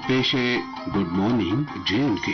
پیش ہے good morning JNK۔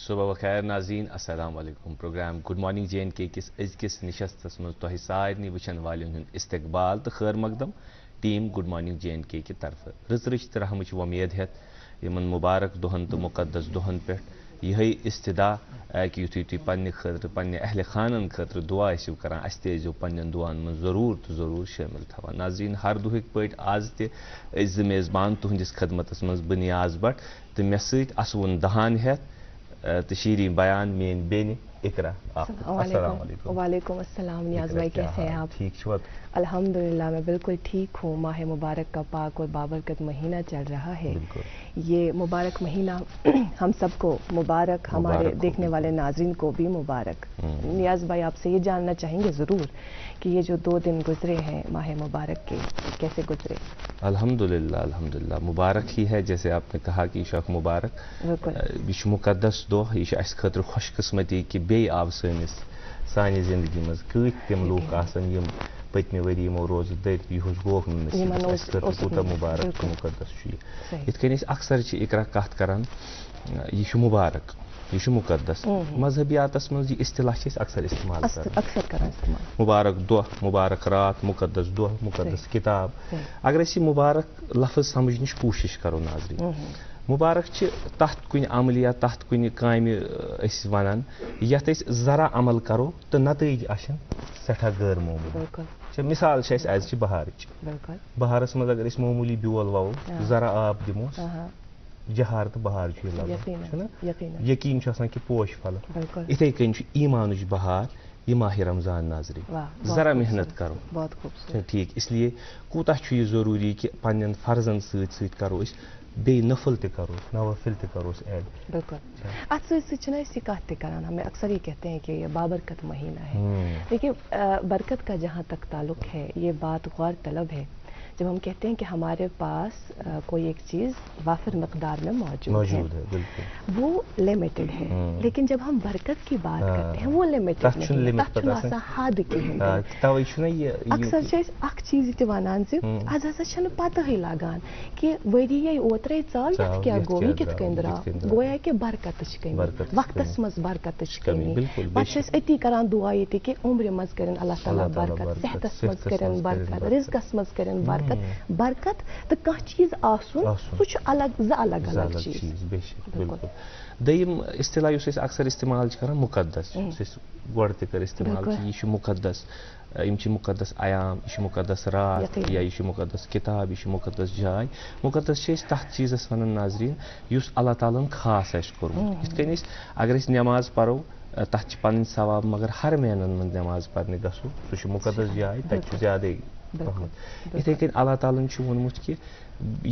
صبح بخیر ناظرین، السلام علیکم۔ پروگرام گڈ مارننگ JNK کس أزکِس نشستس مز تۄہہِ سارنٕے وٕچھن والٮ۪ن ہُنٛد استقبال تہٕ خیر مقدم ٹیم گڈ مارننگ JNK کہِ طرفہٕ رٕژ رحمٕچ وۄمید ہٮ۪تھ یِمن مُبارک دۄہن تہٕ مُقدس دۄہن پٮ۪ٹھ یِہے استدا کہ یُتھُے تُہۍ پننہِ خٲطرٕ پننہِ اہلِ خانن خٲطرٕ دُعا ٲسِو کران، اَسہِ تہِ ٲسۍزیو پننٮ۪ن دُعاہن منٛز ضروٗر تہٕ ضروٗر شٲمِل تھاوان۔ ناظریٖن، ہر دۄہٕکۍ پٲٹھۍ آز تہِ أسۍ زٕ میزبان تُہنٛدِس خدمتس منٛز بہٕ نیاز بٹ تہٕ مےٚ سۭتۍ اسوُن دہان ہٮ۪تھ تہٕ شیریں بیان میٛٲنۍ بیٚنہِ اقرا۔ السلام علیکم۔ وعلیکم السلام نیاز بھائی، کیسے ہیں آپ؟ ٹھیک چھو؟ الحمدللہ میں بالکل ٹھیک ہوں۔ ماہ مبارک کا پاک اور بابرکت مہینہ چل رہا ہے۔ یہ مبارک مہینہ ہم سب کو مبارک، ہمارے دیکھنے والے ناظرین کو بھی مبارک۔ نیاز بھائی، آپ سے یہ جاننا چاہیں گے ضرور کہ یہ جو 2 دن گزرے ہیں ماہ مبارک کے، کیسے گزرے؟ الحمدللہ مبارک ہی ہے، جیسے آپ نے کہا کہ یہ اکھ مبارک، یہ مقدس دۄہ، یہ اَسہِ خٲطرٕ خوش قسمتی کہ بیٚیہِ آو سانہِ زندگی منٛز کۭتۍ تِم لوٗکھ آسان یِم پٔتمہِ ؤری یِمو روزٕ دٔرۍ، یِہُس گوکھ نہٕ نصیٖب، اَسہِ خٲطرٕ کوٗتاہ مُبارک تہٕ مُقدس چھُ یہِ۔ یِتھ کٔنۍ أسۍ اکثر چھِ اقرا کتھ کران، یہِ چھُ مُبارک، یہ چھُ مقدس۔ مذہبیاتس منٛز یہِ اصطلاح چھِ أسۍ اکثر استعمال کران، مبارک دۄہ، مبارک رات، مقدس دۄہ، مقدس کِتاب۔ اگر أسۍ یہِ مبارک لفظ سمجھنٕچ کوٗشش کرو ناظریٖن، مبارک چھِ تتھ کُنہِ عملہِ یا تتھ کُنہِ کامہِ أسۍ ونان یتھ أسۍ ذرا عمل کرو تہٕ نتٲیج آسن سٮ۪ٹھاہ غٲر معموٗلی۔ مثال چھِ اَسہِ آز چھِ بہارٕچ، بہارس منٛز اگر أسۍ معموٗلی بیول ووو، ذرا آب دِموس، جہار تہٕ بہار چھُ یہِ لگان، چھُنہ؟ یقیٖن چھُ آسان کہِ پوش پھلن۔ یِتھے کٔنۍ چھُ ایٖمانٕچ بہار یہِ ماہِ رمضان ناظریٖن، ذرا محنت کرو ٹھیٖک۔ اس لیے کوٗتاہ چھُ یہِ ضروٗری کہِ پننٮ۪ن فرضن سۭتۍ سۭتۍ کرو أسۍ بیٚیہِ نفل تہِ کروس، نوافل تہِ کروس ایڈ۔ بالکل، اتھ سۭتۍ سۭتۍ چھِنہ أسۍ یہِ کتھ تہِ کران، ہمیں اکثر یہ کہتے ہیں کہ یہ بابرکت مہینہ ہے۔ دیکھیے، برکت کا جہاں تک تعلق ہے، یہ بات غور طلب ہے جب ہم کہتے ہیں کہ ہمارے پاس کوئی ایک چیز وافر مقدار میں موجود ہے، وہ لمیٹڈ ہے، لیکن جب ہم برکت کی بات کرتے ہیں وہ لمیٹڈ نہیں، حد کہین۔ اکثر چھِ أسۍ اکھ چیٖز تہِ وَنان زِ آز ہسا چھنہٕ پتہٕے لگان کہ ؤری اوترے ژاو، یتھ کیٛاہ گوٚو، یہِ کِتھ کٔنۍ درٛاو، گویا کہ برکتٕچ کٔمی، وقتس منٛز برکتٕچ کٔمی۔ پتہٕ چھِ أسۍ أتی کران دعا ییٚتہِ کہ عمرِ منٛز کٔرِنۍ اللہ تعالیٰ برکت، صحتس منٛز کٔرِنۍ برکت، رزقس منٛز کٔرِنۍ برکت۔ برکت تہٕ کانٛہہ چیٖز آسُن سُہ چھُ الگ، زٕ الگ الگ چیٖز۔ بالکل۔ دوٚیِم اصطلاح یُس أسۍ اکثر استعمال چھِ کران، مقدس، یُس أسۍ گۄڈٕ تہِ کٔر استعمال، یہِ چھُ مقدس، یِم چھِ مقدس ایام، یہِ چھُ مقدس رات، یا یہِ چھُ مقدس کِتاب، یہِ چھُ مقدس جاے۔ مقدس چھِ أسۍ تتھ چیٖزس ونان ناظریٖن یُس اللہ تعالیٰ ہن خاص آسہِ کوٚرمُت۔ یِتھ کٔنۍ أسۍ اگر أسۍ نٮ۪ماز پرو تتھ چھِ پنٕنۍ ثواب، مگر حرمینن منٛز نٮ۪ماز پرنہِ گژھو سُہ چھُ مقدس جاے، تتہِ چھُ زیادے پہمتھ۔ یِتھے کٔنۍ اللہ تعالیٰ ہن چھُ ووٚنمُت کہِ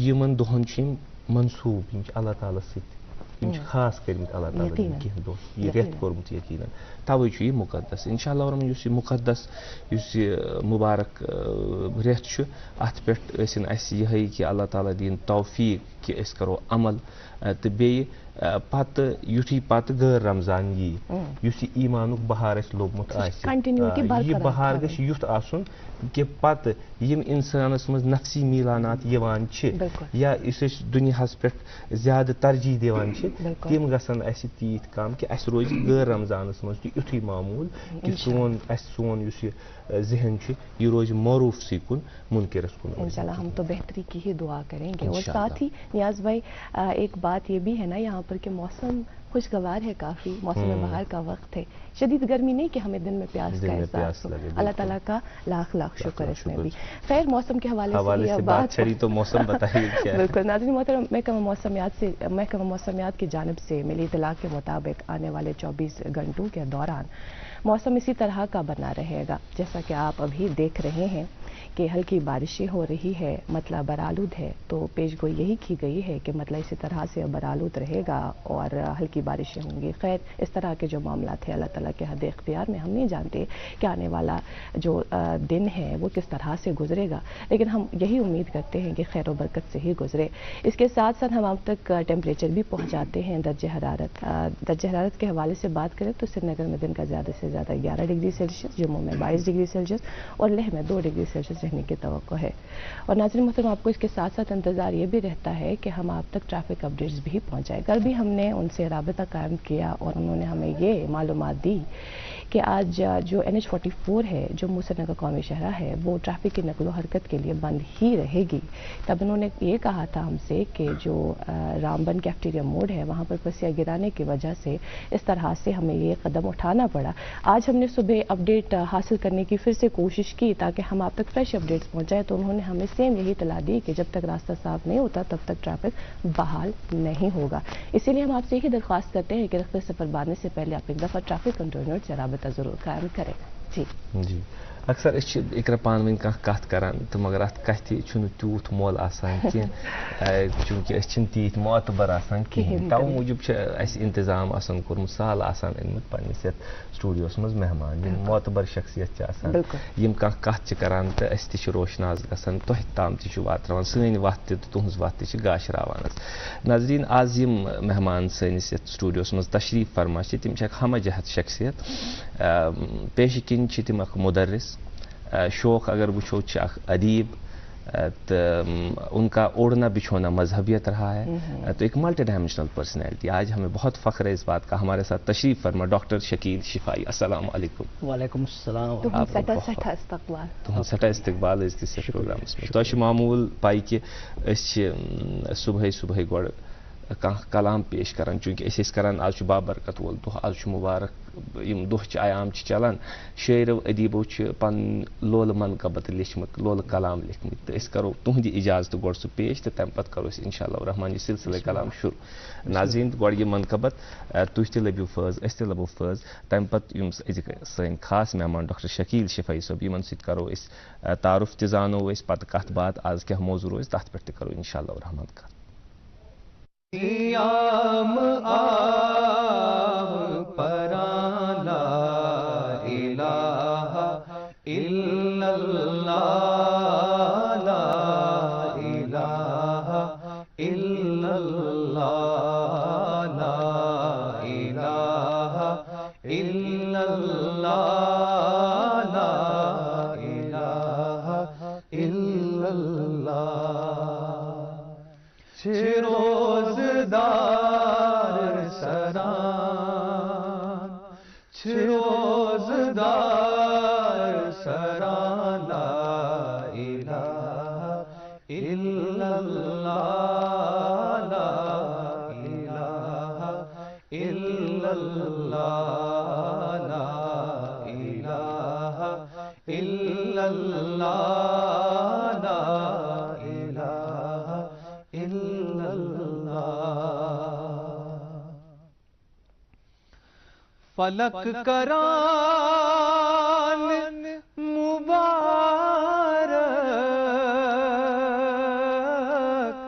یِمن دۄہن چھِ یِم منسوٗب، یِم چھِ اللہ تعالیٰ سۭتۍ، یِم چھِ خاص کٔرمٕتۍ اللہ تعالیٰ ہن کینٛہہ دۄہ، یہِ رٮ۪تھ کوٚرمُت یقیٖنن، توے چھُ یہِ مقدس۔ انشاء اللہ الرحمٰن یُس یہِ مقدس، یُس یہِ مُبارک رٮ۪تھ چھُ، اتھ پٮ۪ٹھ ٲسِن اسہِ یِہے کہِ اللہ تعالیٰ دِیِن توفیٖق کہ اس کرو عمل تو بیٚیہِ پتہٕ یُتھُے پتہٕ غٲر رمضان یی یُس یہِ ایٖمانُک بہار اَسہِ لوٚگمُت آسہِ یہِ بہار گژھِ یُتھ آسُن کہ پتہٕ یِم اِنسانَس منٛز نفسی میٖلانات یِوان چھِ یا یُس أسۍ دُنیاہَس پٮ۪ٹھ زیادٕ ترجیح دِوان چھِ تِم گژھن اَسہِ تیٖتۍ کم کہ اَسہِ روزِ غٲر رمضانَس منٛز تہِ یُتھُے معموٗل کہ سون یُس یہ ذہن چھُ یہ روزِ معروٗفسٕے کُن منکرس کن. انشاءاللہ ہم تو بہتری کی ہی دعا کریں گے. اور ساتھ ہی نیاز بھائی ایک بات یہ بھی ہے نا یہاں پر کہ موسم خوشگوار ہے کافی, موسم بہار کا وقت ہے, شدید گرمی نہیں کہ ہمیں دن میں پیاس کا احساس ہو, اللہ تعالیٰ کا لاکھ لاکھ شکر اس میں بھی. خیر موسم کے حوالے سے بات چڑی تو موسم بتائیے کیا. بالکل ناظرین محترم, محکمہ موسمیات کی جانب سے ملی اطلاع کے مطابق آنے والے 24 گھنٹوں کے دوران موسم اسی طرح کا بنا رہے گا جیسا کہ آپ ابھی دیکھ رہے ہیں کہ ہلکی بارشیں ہو رہی ہے, مطلع برآلود ہے. تو پیش گوئی یہی کی گئی ہے کہ مطلع اسی طرح سے برآلود رہے گا اور ہلکی بارشیں ہوں گی. خیر اس طرح کے جو معاملات ہیں اللہ تعالیٰ کے حد اختیار میں, ہم نہیں جانتے کہ آنے والا جو دن ہے وہ کس طرح سے گزرے گا, لیکن ہم یہی امید کرتے ہیں کہ خیر و برکت سے ہی گزرے. اس کے ساتھ ساتھ ہم اب تک ٹیمپریچر بھی پہنچاتے ہیں درجہ حرارت کے حوالے سے بات کریں تو سری نگر میں دن کا زیادہ سے زیادہ 11 ڈگری سیلسیس, جموں میں 22 ڈگری سیلسیس اور لیہ میں 2 ڈگری سیلسیس رہنے کی توقع ہے. اور ناظرین محترم آپ کو اس کے ساتھ ساتھ انتظار یہ بھی رہتا ہے کہ ہم آپ تک ٹریفک اپڈیٹس بھی پہنچائیں. کل بھی ہم نے ان سے رابطہ قائم کیا اور انہوں نے ہمیں یہ معلومات دی کہ آج جو NH44 ہے جو سری نگر قومی شاہراہ ہے وہ ٹریفک کی نقل و حرکت کے لیے بند ہی رہے گی. تب انہوں نے یہ کہا تھا ہم سے کہ جو رامبن کیفٹیریا موڑ ہے وہاں پر پسیہ گرانے کی وجہ سے اس طرح سے ہمیں یہ قدم اٹھانا پڑا. آج ہم نے صبح اپڈیٹ حاصل کرنے کی پھر سے کوشش کی تاکہ ہم آپ تک فریش اپڈیٹس پہنچائیں, تو انہوں نے ہمیں سیم یہی اطلاع دی کہ جب تک راستہ صاف نہیں ہوتا تب تک ٹریفک بحال نہیں ہوگا. اسی لیے ہم آپ سے یہی درخواست کرتے ہیں کہ رخت سفر باندھنے سے پہلے آپ ایک دفعہ ٹریفک کنٹرول یونٹ سے رابطہ ضرور قائم کریں. جی اکثر اکرا پانوین کت کران تو مگر ات کتھ تیوت مول آسان کی چونکہ تیت معتبر آسان کہین تو موجود اس انتظام آسان کورمت سال آسان انمت پنس یت سٹوڈیوس مز مہمان یم معتبر شخصیت آسان یم کت کران تو اس تہ روشناز گژھان تہ تام تہ واتران سن وت تہ تہذ وت تہ گاشراوان. ناظرین آز یم مہمان سنس یت سٹوڈیوس مز تشریف فرما تم ہمہ جہت شخصیت. پیش کن تم مدرس, شوق اگر وچھو ادیب, تو ان کا اوڑھنا بچھونا مذہبیت رہا ہے, تو ایک ملٹی ڈائمینشنل پرسنالٹی. آج ہمیں بہت فخر ہے اس بات کا. ہمارے ساتھ تشریف فرما ڈاکٹر شکیل شفائی. السلام علیکم. وعلیکم السلام. سٹھا استقبال اس پروگرامس میں. تہ معمول پائی کہ صبح گوڑ کلام پیش کران چونکہ اس کران آج بابرکت وول دہ, آج مبارک یم دہ عیام چلان. شاعرو ادیبو پن لول منقبت لچھمت, لول کلام لکھمت, تو اس کرو تہندی اجازت گوڑ سہ پیش تو تمہ پتہ کرو انشاءاللہ الرحمن یہ سلسلہ کلام شروع. ناظرین گوڑ یہ منقبت تھی تہ لبو فیض اس تہ لبو فیض. تمہ پتہ یم سن خاص مہمان ڈاکٹر شکیل شفائی صٲب یمن ست کرو اس تعارف تہ زانو اس پتہ کت بات آز کیا موضوع روز تت پہ تہ کرو انشاءاللہ الرحمن کت. قیام پران لا الہ الا اللہ, لا الہ الا اللہ, لا الہ الا اللہ, لا الہ الا اللہ. روزدار سران روزدار سران, لا الہ الا اللہ, لا الہ الا اللہ, لا الہ الا اللہ, لا الہ الا اللہ. فلک کران مبارک,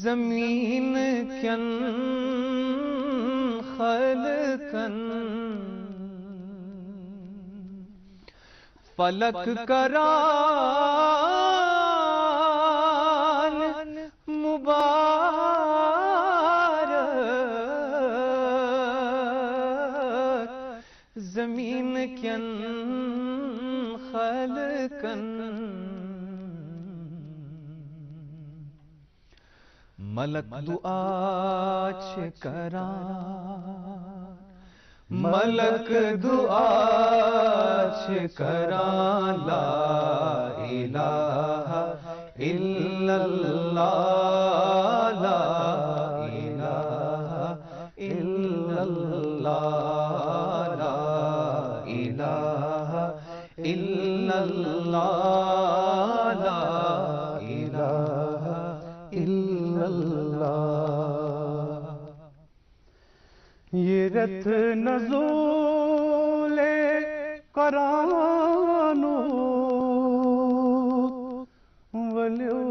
زمین کن خلقن, فلک کران مبارک ملک دعا چھ کران، ملک دعا چھ کران، لا الہ الا اللہ، لا الہ الا اللہ، لا الہ الا اللہ، لا الہ الا اللہ۔ یہ رت نزول قرآنو ولیو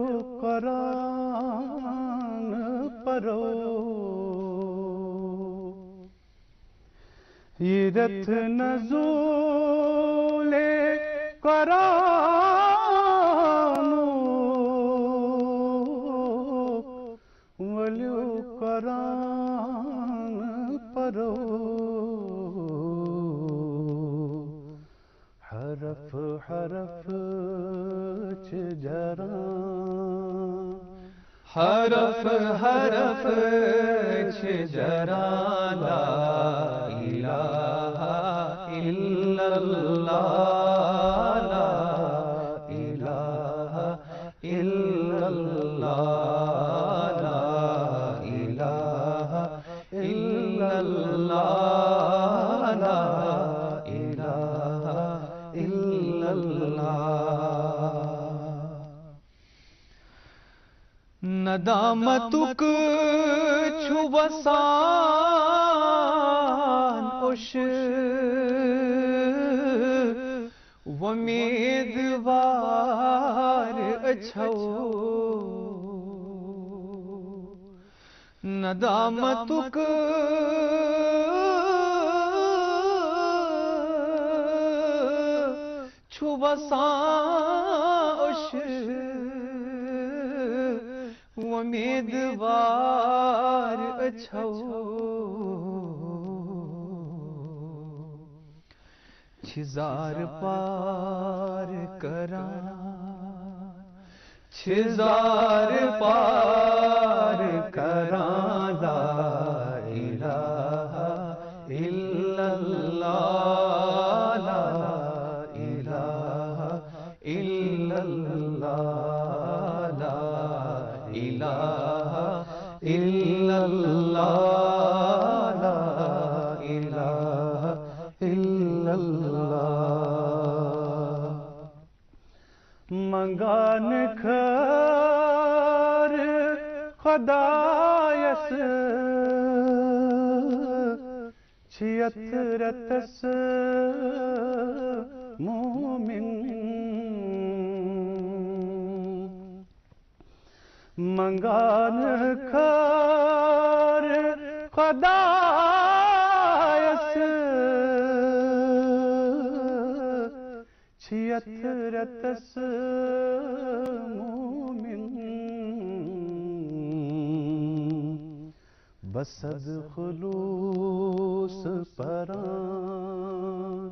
قرآن پرو، یہ رت نزول قرآنو ولیو قرآن پرو، حرف حرف چھ جران، حرف حرف چھ جران، لا الہ الا اللہ، لا الہ الا اللہ، لا الہ الا اللہ، لا الہ الا اللہ۔ ندامتک چھو وسان اش ومیدوار اچھو، ندامتک چھو وسان اش ومیدوار اچھو، چھزار پار کران، چھزار پار کران، لا الہ الا اللہ، لا الہ الا اللہ، لا الہ الا اللہ، لا الہ الا اللہ۔ منگان کھر خدایس چھیت رتس مومن، منگان کھر خدایس چھیت رتس مومن، بسد خلوص پران،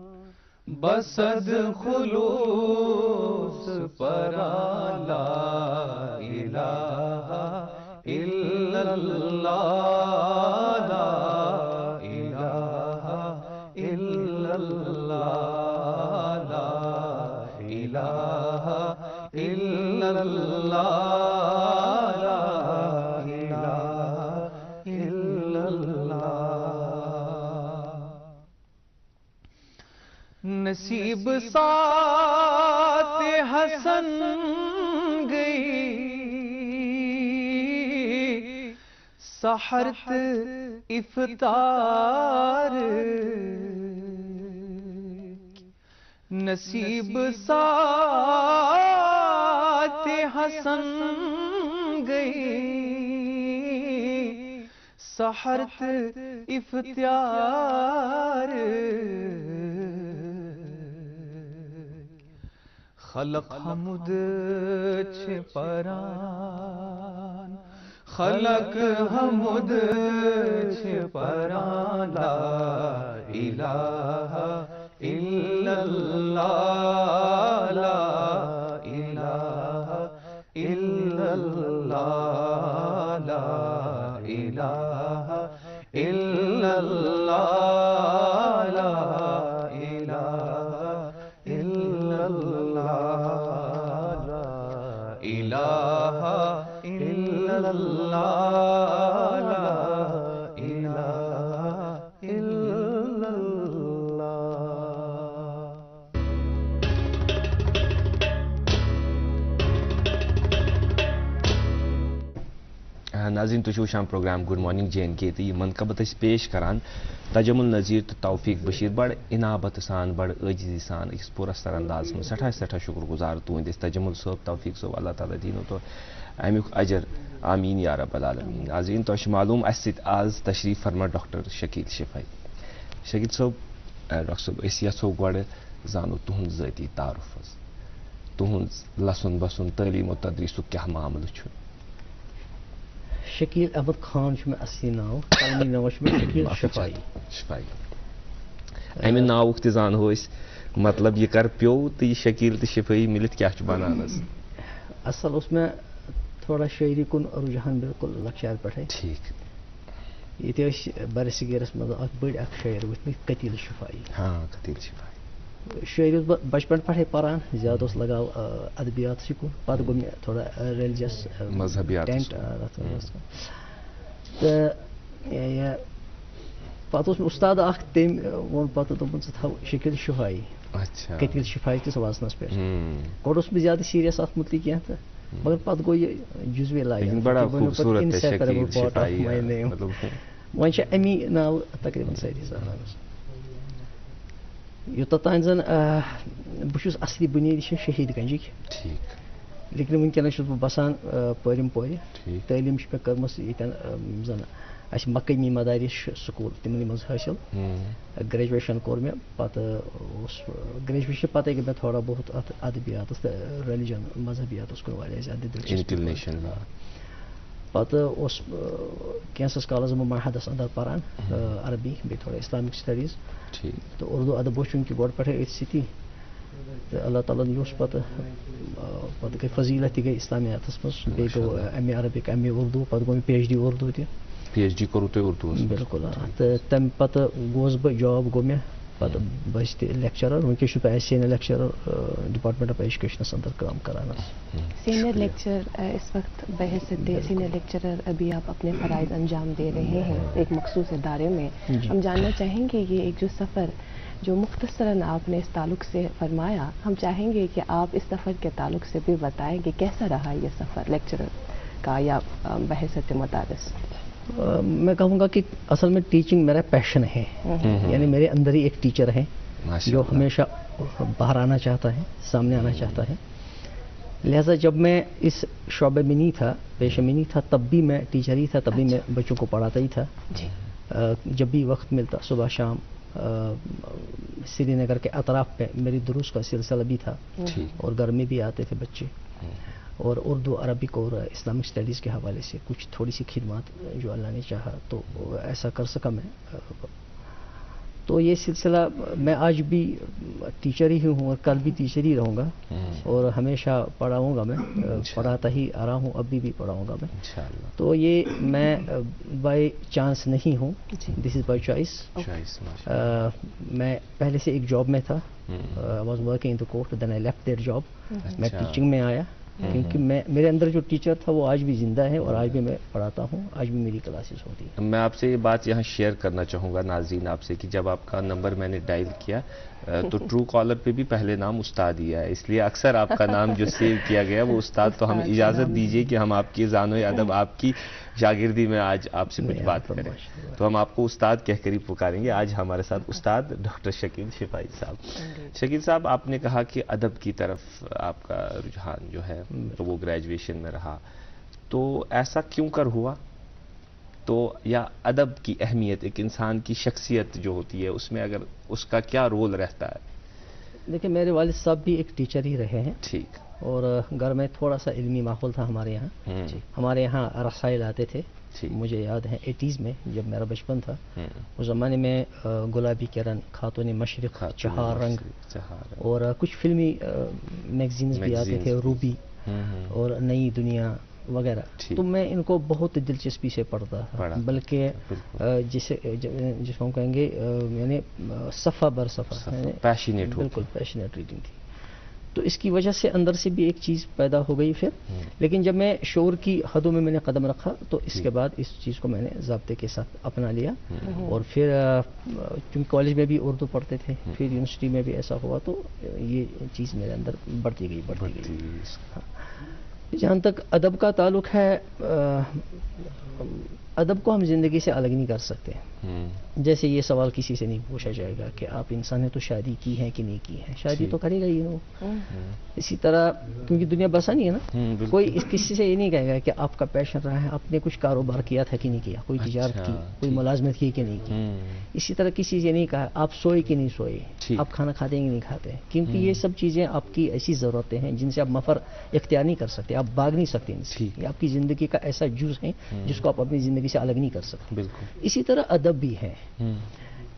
بسد خلوص پران، لا الہ الا اللہ، لا الہ الا اللہ، لا الہ الا اللہ، لا الہ الا اللہ۔ نصیب سات حسن گئی، سحرت افطار، نصیب سات حسن گئی، سحرت افطار، خلق حمد چھ پران، خلق حمد چھ پران، لا الہ الا اللہ، لا الہ الا اللہ، لا illallah, la ilaha illallah, la ilaha illallah, la ilaha illallah. ناظرین تُہۍ چھِو وٕچھان پروگرام گُڈ مارنِنٛگ JNK تہٕ یہِ منقبت أسۍ پیش کران تجمل نذیٖر تہٕ توفیق بشیٖر بڑٕ اِنابت سان بڑٕ عٲجزی سان أکِس پُرستر انداز منٛز سٮ۪ٹھاہ شُکر گُزار تُہٕنٛدۍ أسۍ تجمل صٲب توفیق صٲب اللہ تعالیٰ دیٖنو تۄہہِ امیُک اجر آمیٖن یا رب العالمیٖن. ناظریٖن تۄہہِ چھُ معلوٗم اَسہِ سۭتۍ آز تشریٖف فرما ڈاکٹر شکیل شفایی. شکیل صٲب ڈاکٹر صٲب أسۍ یژھو گۄڈٕ زانو تُہُنٛد ذٲتی تعارُف حظ, تُہُنٛد لسُن بسُن تعلیٖم و تدریٖسُک کیٛاہ معاملہٕ چھُ؟ شکیل احمد خان چھُ مےٚ اصلی ناو, قلمی ناو چھُ مےٚ شکیل شفایی. شفایی امہِ ناوُک تہِ زانہو أسۍ مطلب یہِ کر پیوٚو تہٕ یہِ شکیل تہٕ شفایی مِلِتھ کیٛاہ چھُ بنان حظ؟ اصل اوس مےٚ تھوڑا شٲعری کُن رُجحان بِلکُل لۄکچار پٮ۪ٹھَے. ٹھیٖک. ییٚتہِ ٲسۍ برِ صغیٖرس منٛز اکھ بٔڑۍ اکھ شٲعر وٕتھمٕتۍ قتیٖل شفایی. ہاں قتیٖل شفایی. شٲعری اوسُس بہٕ بچپن پٮ۪ٹھے پران, زیادٕ اوس لگاو ادبیاتسٕے کُن. پتہٕ گوٚو مےٚ تھوڑا ریلجس مذہبیات ٹینٹ تہٕ یہِ پتہٕ اوس مےٚ استاد اکھ تٔمۍ ووٚن پتہٕ دوٚپُن ژٕ تھاو شکیل شفایی, اچھا قتیٖل شفایی کِس وزنس پٮ۪ٹھ. گۄڈٕ اوس بہٕ زیادٕ سیٖریس اتھ مُتعلق کینٛہہ تہٕ مگر پتہٕ گوٚو یہِ جُزوے لایق. بڑا خوٗبصوٗرت ہے شکیل شفایی. وۄنۍ چھِ امی ناوٕ تقریٖباً سٲری زانان. یوٚتتھ تانۍ زن بہٕ چھُس اصلی بُنیٲدی چھِ شہیٖد گنجِکۍ, ٹھیٖک, لیکن وٕنکٮ۪نس چھُس بہٕ بسان پٲرِم پورِ. تعلیٖم چھِ مےٚ کٔرمٕژ ییٚتٮ۪ن زن اَسہِ مقٲمی مدارِس چھِ سکوٗل تِمنٕے منٛز حٲصِل. گریجویشن کوٚر مےٚ, پتہٕ اوس گریجویشن پتہٕ گٔے مےٚ تھوڑا بہت اتھ ادبیاتس تہٕ ریلِجن مذہبیاتس کُن واریاہ زیادٕ دلچسپی. پتہٕ اوس کینٛژس کالس بہٕ معہدس انٛدر پران عربی بیٚیہِ تھوڑا اسلامک سٹڈیٖز تہٕ اردوٗ ادب اوس چوٗنٛکہِ گۄڈٕ پٮ۪ٹھے أتھۍ سۭتی تہٕ اللہ تعالیٰ ہن یوٚژھ پتہٕ گٔے فضیٖلت تہِ گٔے اسلامیاتس منٛز. بیٚیہِ گوٚو MA عربِک MA اردوٗ, پتہٕ گوٚو مےٚ PhD اردوٗ تہِ. PhD کوٚروٕ تۄہہِ اردوٗوس منٛز؟ بِلکُل. تہٕ تمہِ پتہٕ گوس بہٕ جاب گوٚو مےٚ, پتہٕ بہٕ تہِ لیکچرر. وٕنکٮ۪س چھُس بہٕ سیٖنیر لیکچرر ڈپارٹمنٹ آف ایجوکیشنس اندر کٲم کران. سینئر لیکچر اس وقت بحیثیت سینئر لیکچرر ابھی آپ اپنے فرائض انجام دے رہے ہیں ایک مخصوص ادارے میں. ہم جاننا چاہیں گے یہ ایک جو سفر جو مختصراً آپ نے اس تعلق سے فرمایا, ہم چاہیں گے کہ آپ اس سفر کے تعلق سے بھی بتائیں کہ کیسا رہا یہ سفر لیکچرر کا یا بحیثیت مدارس. میں کہوں گا کہ اصل میں ٹیچنگ میرا پیشن ہے, یعنی میرے اندر ہی ایک ٹیچر ہے جو ہمیشہ باہر آنا چاہتا ہے, سامنے آنا چاہتا ہے. لہٰذا جب میں اس شعبے میں نہیں تھا, پیشے میں نہیں تھا, تب بھی میں ٹیچر ہی تھا, تبھی میں بچوں کو پڑھاتا ہی تھا. جب بھی وقت ملتا صبح شام سری نگر کے اطراف پہ میری دروس کا سلسلہ بھی تھا, اور گھر میں بھی آتے تھے بچے, اور اردو عربک اور اسلامک اسٹڈیز کے حوالے سے کچھ تھوڑی سی خدمات جو اللہ نے چاہا تو ایسا کر سکا میں. تو یہ سلسلہ میں آج بھی ٹیچر ہی ہوں اور کل بھی ٹیچر ہی رہوں گا, اور ہمیشہ پڑھاؤں گا. میں پڑھاتا ہی آ رہا ہوں, ابھی بھی پڑھاؤں گا میں. تو یہ میں بائی چانس نہیں ہوں, دس از بائی چوائس. میں پہلے سے ایک جاب میں تھا, was working in the court, then I left that job. میں ٹیچنگ میں آیا کیونکہ میرے اندر جو ٹیچر تھا وہ آج بھی زندہ ہے, اور آج بھی میں پڑھاتا ہوں, آج بھی میری کلاسز ہوتی ہیں. میں آپ سے یہ بات یہاں شیئر کرنا چاہوں گا ناظرین آپ سے کہ جب آپ کا نمبر میں نے ڈائل کیا تو ٹرو کالر پہ بھی پہلے نام استاد ہی ہے, اس لیے اکثر آپ کا نام جو سیو کیا گیا وہ استاد. تو ہمیں اجازت دیجیے کہ ہم آپ کی ذان و ادب آپ کی شاگردی میں آج آپ سے کچھ بات کریں. تو ہم آپ کو استاد کہہ کر ہی پکاریں گے. آج ہمارے ساتھ استاد ڈاکٹر شکیل شفایی صاحب. شکیل صاحب, آپ نے کہا کہ ادب کی طرف آپ کا رجحان جو ہے تو وہ گریجویشن میں رہا, تو ایسا کیوں کر ہوا؟ تو یا ادب کی اہمیت ایک انسان کی شخصیت جو ہوتی ہے اس میں اگر اس کا کیا رول رہتا ہے؟ دیکھیں میرے والد صاحب بھی ایک ٹیچر ہی رہے ہیں. ٹھیک. اور گھر میں تھوڑا سا علمی ماحول تھا ہمارے یہاں. ہمارے یہاں رسائل آتے تھے, مجھے یاد ہے 80s میں جب میرا بچپن تھا, اس زمانے میں گلابی کرن, خاتون مشرق, چہار رنگ, اور کچھ فلمی میگزینز بھی آتے تھے, روبی اور نئی دنیا, وغیرہ، تو میں ان کو بہت دلچسپی سے پڑھتا تھا، بلکہ جس کو ہم کہیں گے یعنی صفحہ بر صفحہ، بالکل پیشنیٹ ریڈنگ تھی. تو اس کی وجہ سے اندر سے بھی ایک چیز پیدا ہو گئی پھر. لیکن جب میں شعور کی حدوں میں نے قدم رکھا تو اس کے بعد اس چیز کو میں نے ضابطے کے ساتھ اپنا لیا. اور پھر چونکہ کالج میں بھی اردو پڑھتے تھے، پھر یونیورسٹی میں بھی ایسا ہوا، تو یہ چیز میرے اندر بڑھتی گئی. جہاں تک ادب کا تعلق ہے، ادب کو ہم زندگی سے الگ نہیں کر سکتے. جیسے یہ سوال کسی سے نہیں پوچھا جائے گا کہ آپ انسان نے تو شادی کی ہے کہ نہیں کی ہے، شادی تو کرے گا ہی نا. اسی طرح کیونکہ دنیا بسانی ہے نا، کوئی کسی سے یہ نہیں کہے گا کہ آپ کا پیشن رہا ہے، آپ نے کچھ کاروبار کیا تھا کہ نہیں کیا، کوئی تجارت کی، کوئی ملازمت کی کہ نہیں کی. اسی طرح کسی سے نہیں کہا آپ سوئے کہ نہیں سوئے، آپ کھانا کھاتے ہیں کہ نہیں کھاتے، کیونکہ یہ سب چیزیں آپ کی ایسی ضرورتیں ہیں جن سے آپ مفر اختیار نہیں کر سکتے، آپ بھاگ نہیں سکتے ان سے. یہ آپ کی زندگی کا ایسا جز ہے جس کو آپ اپنی زندگی سے الگ نہیں کر سکتے. اسی طرح ادب بھی ہے.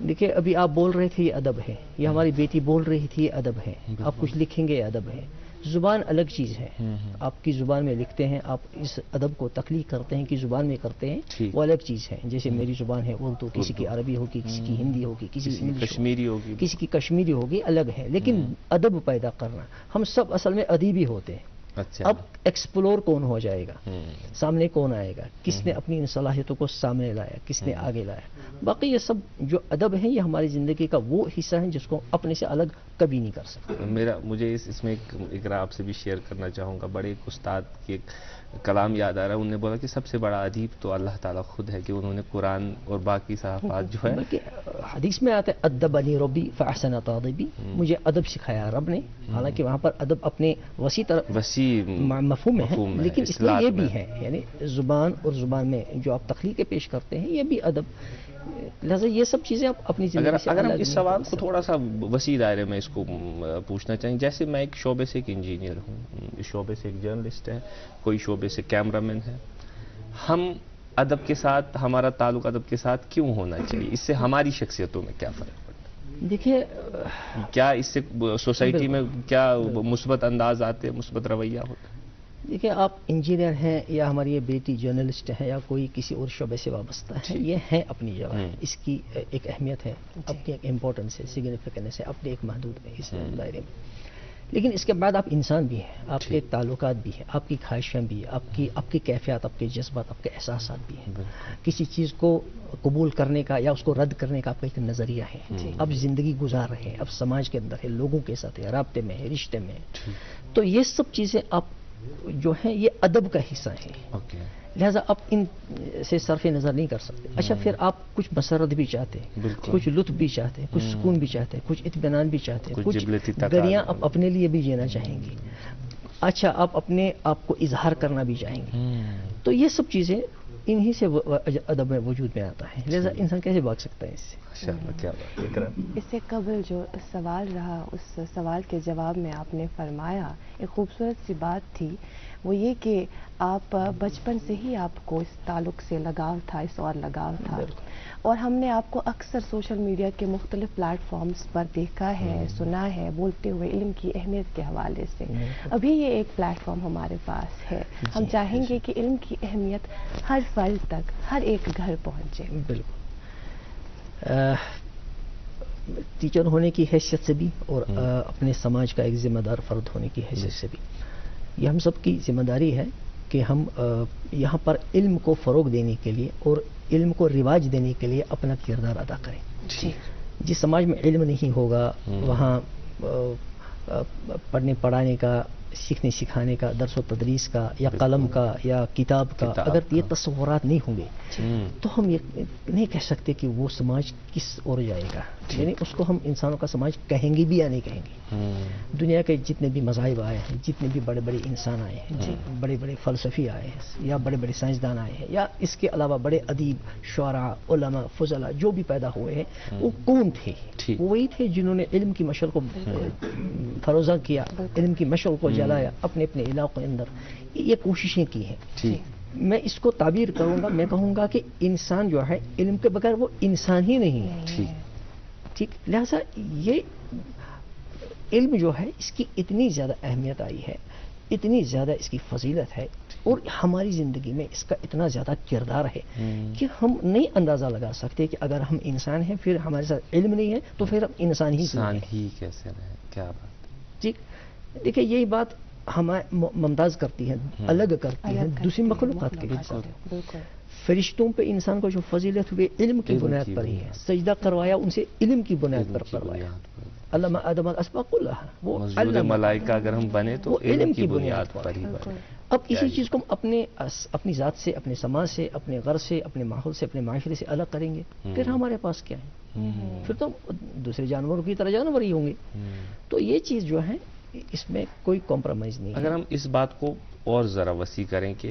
دیکھیں ابھی آپ بول رہے تھے یہ ادب ہے، یہ ہماری بیٹی بول رہی تھی یہ ادب ہے، آپ کچھ لکھیں گے یہ ادب ہے. زبان الگ چیز ہے، آپ کی زبان میں لکھتے ہیں، آپ اس ادب کو تخلیق کرتے ہیں کہ زبان میں کرتے ہیں، وہ الگ چیز ہے. جیسے میری زبان ہے اردو، کسی کی عربی ہوگی، کسی کی ہندی ہوگی، کسی کی کشمیری ہوگی، کسی کی کشمیری ہوگی، الگ ہے. لیکن ادب پیدا کرنا، ہم سب اصل میں ادیبی ہوتے ہیں. اب ایکسپلور کون ہو جائے گا، سامنے کون آئے گا، کس نے اپنی ان صلاحیتوں کو سامنے لایا، کس نے آگے لایا. باقی یہ سب جو ادب ہے یہ ہماری زندگی کا وہ حصہ ہے جس کو اپنے سے الگ کبھی نہیں کر سکتے. مجھے اس میں ایک آپ سے بھی شیئر کرنا چاہوں گا. بڑے ایک استاد کے کلام یاد آ رہا ہے، انہوں نے بولا کہ سب سے بڑا ادیب تو اللہ تعالیٰ خود ہے، کہ انہوں نے قرآن اور باقی صحافات جو ہے، بلکہ حدیث میں آتا ہے ادبنی ربی فاحسن تادیبی، مجھے ادب سکھایا رب نے. حالانکہ وہاں پر ادب اپنے وسیع مفہوم میں ہے، لیکن اس میں یہ بھی ہے، یعنی زبان اور زبان میں جو آپ تخلیقیں پیش کرتے ہیں یہ بھی ادب. لہٰذا یہ سب چیزیں آپ اپنی زندگی سے اگر ہم اس سوال کو تھوڑا سا وسیع دائرے میں اس کو پوچھنا چاہیں، جیسے میں ایک شعبے سے ایک انجینئر ہوں، اس شعبے سے ایک جرنلسٹ ہے، کوئی شعبے سے کیمرہ مین ہے، ہم ادب کے ساتھ، ہمارا تعلق ادب کے ساتھ کیوں ہونا چاہیے؟ اس سے ہماری شخصیتوں میں کیا فرق پڑتا ہے؟ دیکھیے کیا اس سے سوسائٹی میں کیا مثبت انداز آتے ہیں، مثبت رویہ ہوتا ہے؟ دیکھیے آپ انجینئر ہیں یا ہماری یہ بیٹی جرنلسٹ ہے یا کوئی کسی اور شعبے سے وابستہ ہے، یہ ہے اپنی جگہ، اس کی ایک اہمیت ہے، اپنی ایک امپورٹنس ہے، سگنیفیکنس ہے، اپنے ایک محدود ہے اس دائرے میں. لیکن اس کے بعد آپ انسان بھی ہیں، آپ کے تعلقات بھی ہیں، آپ کی خواہشیں بھی ہیں، آپ کی کیفیات، آپ کے جذبات، آپ کے احساسات بھی ہیں. کسی چیز کو قبول کرنے کا یا اس کو رد کرنے کا آپ کا ایک نظریہ ہے. اب زندگی گزار رہے ہیں، اب سماج کے اندر ہے، لوگوں کے ساتھ ہے، رابطے میں ہے، رشتے میں ہے. تو یہ سب چیزیں آپ جو ہیں یہ ادب کا حصہ ہیں. لہذا آپ ان سے صرف نظر نہیں کر سکتے. اچھا پھر آپ کچھ مسرت بھی چاہتے ہیں، کچھ لطف بھی چاہتے ہیں، کچھ سکون بھی چاہتے ہیں، کچھ اطمینان بھی چاہتے ہیں، کچھ گریاں آپ اپنے لیے بھی جینا چاہیں گے. اچھا آپ اپنے آپ کو اظہار کرنا بھی چاہیں گے. تو یہ سب چیزیں انہی سے ادب میں وجود میں آتا ہے. لہذا انسان کیسے بھاگ سکتا ہے اس سے؟ اس سے قبل جو سوال رہا اس سوال کے جواب میں آپ نے فرمایا ایک خوبصورت سی بات تھی، وہ یہ کہ آپ بچپن سے ہی آپ کو اس تعلق سے لگاؤ تھا، اس اور لگاؤ تھا، اور ہم نے آپ کو اکثر سوشل میڈیا کے مختلف پلیٹ فارمز پر دیکھا ہے، سنا ہے بولتے ہوئے علم کی اہمیت کے حوالے سے. ابھی یہ ایک پلیٹ فارم ہمارے پاس ہے، ہم چاہیں گے کہ علم کی اہمیت ہر فرد تک، ہر ایک گھر پہنچے. بالکل. ٹیچر ہونے کی حیثیت سے بھی اور اپنے سماج کا ایک ذمہ دار فرد ہونے کی حیثیت سے بھی یہ ہم سب کی ذمہ داری ہے کہ ہم یہاں پر علم کو فروغ دینے کے لیے اور علم کو رواج دینے کے لیے اپنا کردار ادا کریں. جس سماج میں علم نہیں ہوگا وہاں پڑھنے پڑھانے کا، سیکھنے سکھانے کا، درس و تدریس کا یا قلم کا یا کتاب کا اگر یہ تصورات نہیں ہوں گے تو ہم یہ نہیں کہہ سکتے کہ وہ سماج کس اور جائے گا. یعنی اس کو ہم انسانوں کا سماج کہیں گے بھی یا نہیں کہیں گے. دنیا کے جتنے بھی مذاہب آئے ہیں، جتنے بھی بڑے بڑے انسان آئے ہیں، بڑے بڑے فلسفی آئے ہیں یا بڑے بڑے سائنسدان آئے ہیں یا اس کے علاوہ بڑے ادیب، شعراء، علماء، فضلاء جو بھی پیدا ہوئے ہیں وہ کون تھے؟ وہی تھے جنہوں نے علم کی مشعل کو فروزہ کیا، علم کی مشعل کو جلایا، اپنے اپنے علاقوں کے اندر یہ کوششیں کی ہیں. میں اس کو تعبیر کروں گا، میں کہوں گا کہ انسان جو ہے علم کے بغیر وہ انسان ہی نہیں ہے. ٹھیک. لہذا یہ علم جو ہے اس کی اتنی زیادہ اہمیت آئی ہے اتنی زیادہ اس کی فضیلت ہے اور ہماری زندگی میں اس کا اتنا زیادہ کردار ہے کہ ہم نہیں اندازہ لگا سکتے کہ اگر ہم انسان ہیں پھر ہمارے ساتھ علم نہیں ہے تو پھر ہم انسان ہی کیسے رہے. کیا بات. ٹھیک. دیکھیں یہی بات ہمیں ممتاز کرتی ہے, الگ کرتی ہے دوسری مخلوقات کے لیے. فرشتوں پہ انسان کو جو فضیلت ہوئی علم کی بنیاد پر ہی ہے. سجدہ کروایا ان سے علم کی بنیاد پر کروایا. علامہ آدم الاسماء کلھا, وہ ملائکہ اگر ہم بنے تو علم کی بنیاد پر ہی بنے. اب اسی چیز کو ہم اپنی ذات سے, اپنے سماج سے, اپنے گھر سے, اپنے ماحول سے, اپنے معاشرے سے الگ کریں گے, پھر ہمارے پاس کیا ہے؟ پھر تو دوسرے جانوروں کی طرح جانور ہی ہوں گے. تو یہ چیز جو ہے اس میں کوئی کمپرومائز نہیں. اگر ہم اس بات کو اور ذرا وسیع کریں کہ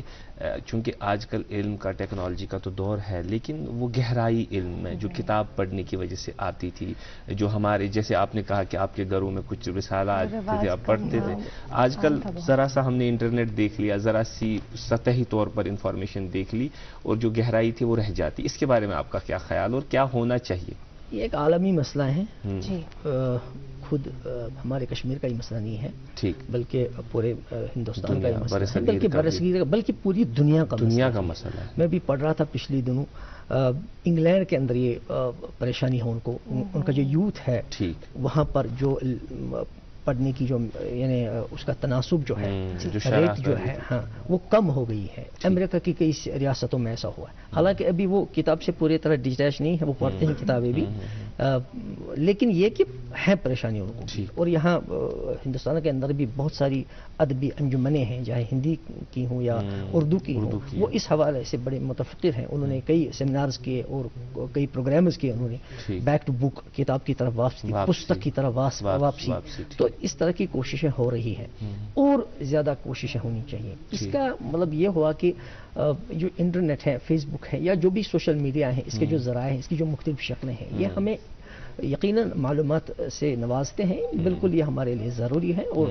چونکہ آج کل علم کا, ٹیکنالوجی کا تو دور ہے, لیکن وہ گہرائی علم میں جو کتاب پڑھنے کی وجہ سے آتی تھی, جو ہمارے جیسے آپ نے کہا کہ آپ کے گھروں میں کچھ رسالات تھے آپ پڑھتے تھے, آج کل ذرا سا ہم نے انٹرنیٹ دیکھ لیا, ذرا سی سطحی طور پر انفارمیشن دیکھ لی اور جو گہرائی تھی وہ رہ جاتی. اس کے بارے میں آپ کا کیا خیال اور کیا ہونا چاہیے؟ یہ ایک عالمی مسئلہ ہے, خود ہمارے کشمیر کا ہی مسئلہ نہیں ہے, ٹھیک, بلکہ پورے ہندوستان کا ہی مسئلہ ہے, بلکہ برصغیر کا, بلکہ پوری دنیا کا مسئلہ ہے. میں بھی پڑھ رہا تھا پچھلی دنوں انگلینڈ کے اندر یہ پریشانی ہے ان کا جو یوتھ ہے وہاں پر جو پڑھنے کی جو یعنی اس کا تناسب جو ہے, ریٹ جو ہے, ہاں وہ کم ہو گئی ہے. امریکہ کی کئی ریاستوں میں ایسا ہوا ہے. حالانکہ ابھی وہ کتاب سے پوری طرح ڈیٹیچ نہیں ہے, وہ پڑھتے ہیں کتابیں بھی, لیکن یہ کہ ہے پریشانی ان کو. اور یہاں ہندوستان کے اندر بھی بہت ساری ادبی انجمنیں ہیں, چاہے ہندی کی ہوں یا اردو کی ہوں, وہ اس حوالے سے بڑے متفقر ہیں. انہوں نے کئی سیمینارز کیے اور کئی پروگرامز کیے. انہوں نے بیک ٹو بک, کتاب کی طرف واپسی, پستک کی طرف واپسی. تو اس طرح کی کوششیں ہو رہی ہیں اور زیادہ کوششیں ہونی چاہیے. اس کا مطلب یہ ہوا کہ جو انٹرنیٹ ہے, فیس بک ہے, یا جو بھی سوشل میڈیا ہے, اس کے جو ذرائع ہیں, اس کی جو مختلف شکلیں ہیں, یہ ہمیں یقیناً معلومات سے نوازتے ہیں. بالکل یہ ہمارے لیے ضروری ہے اور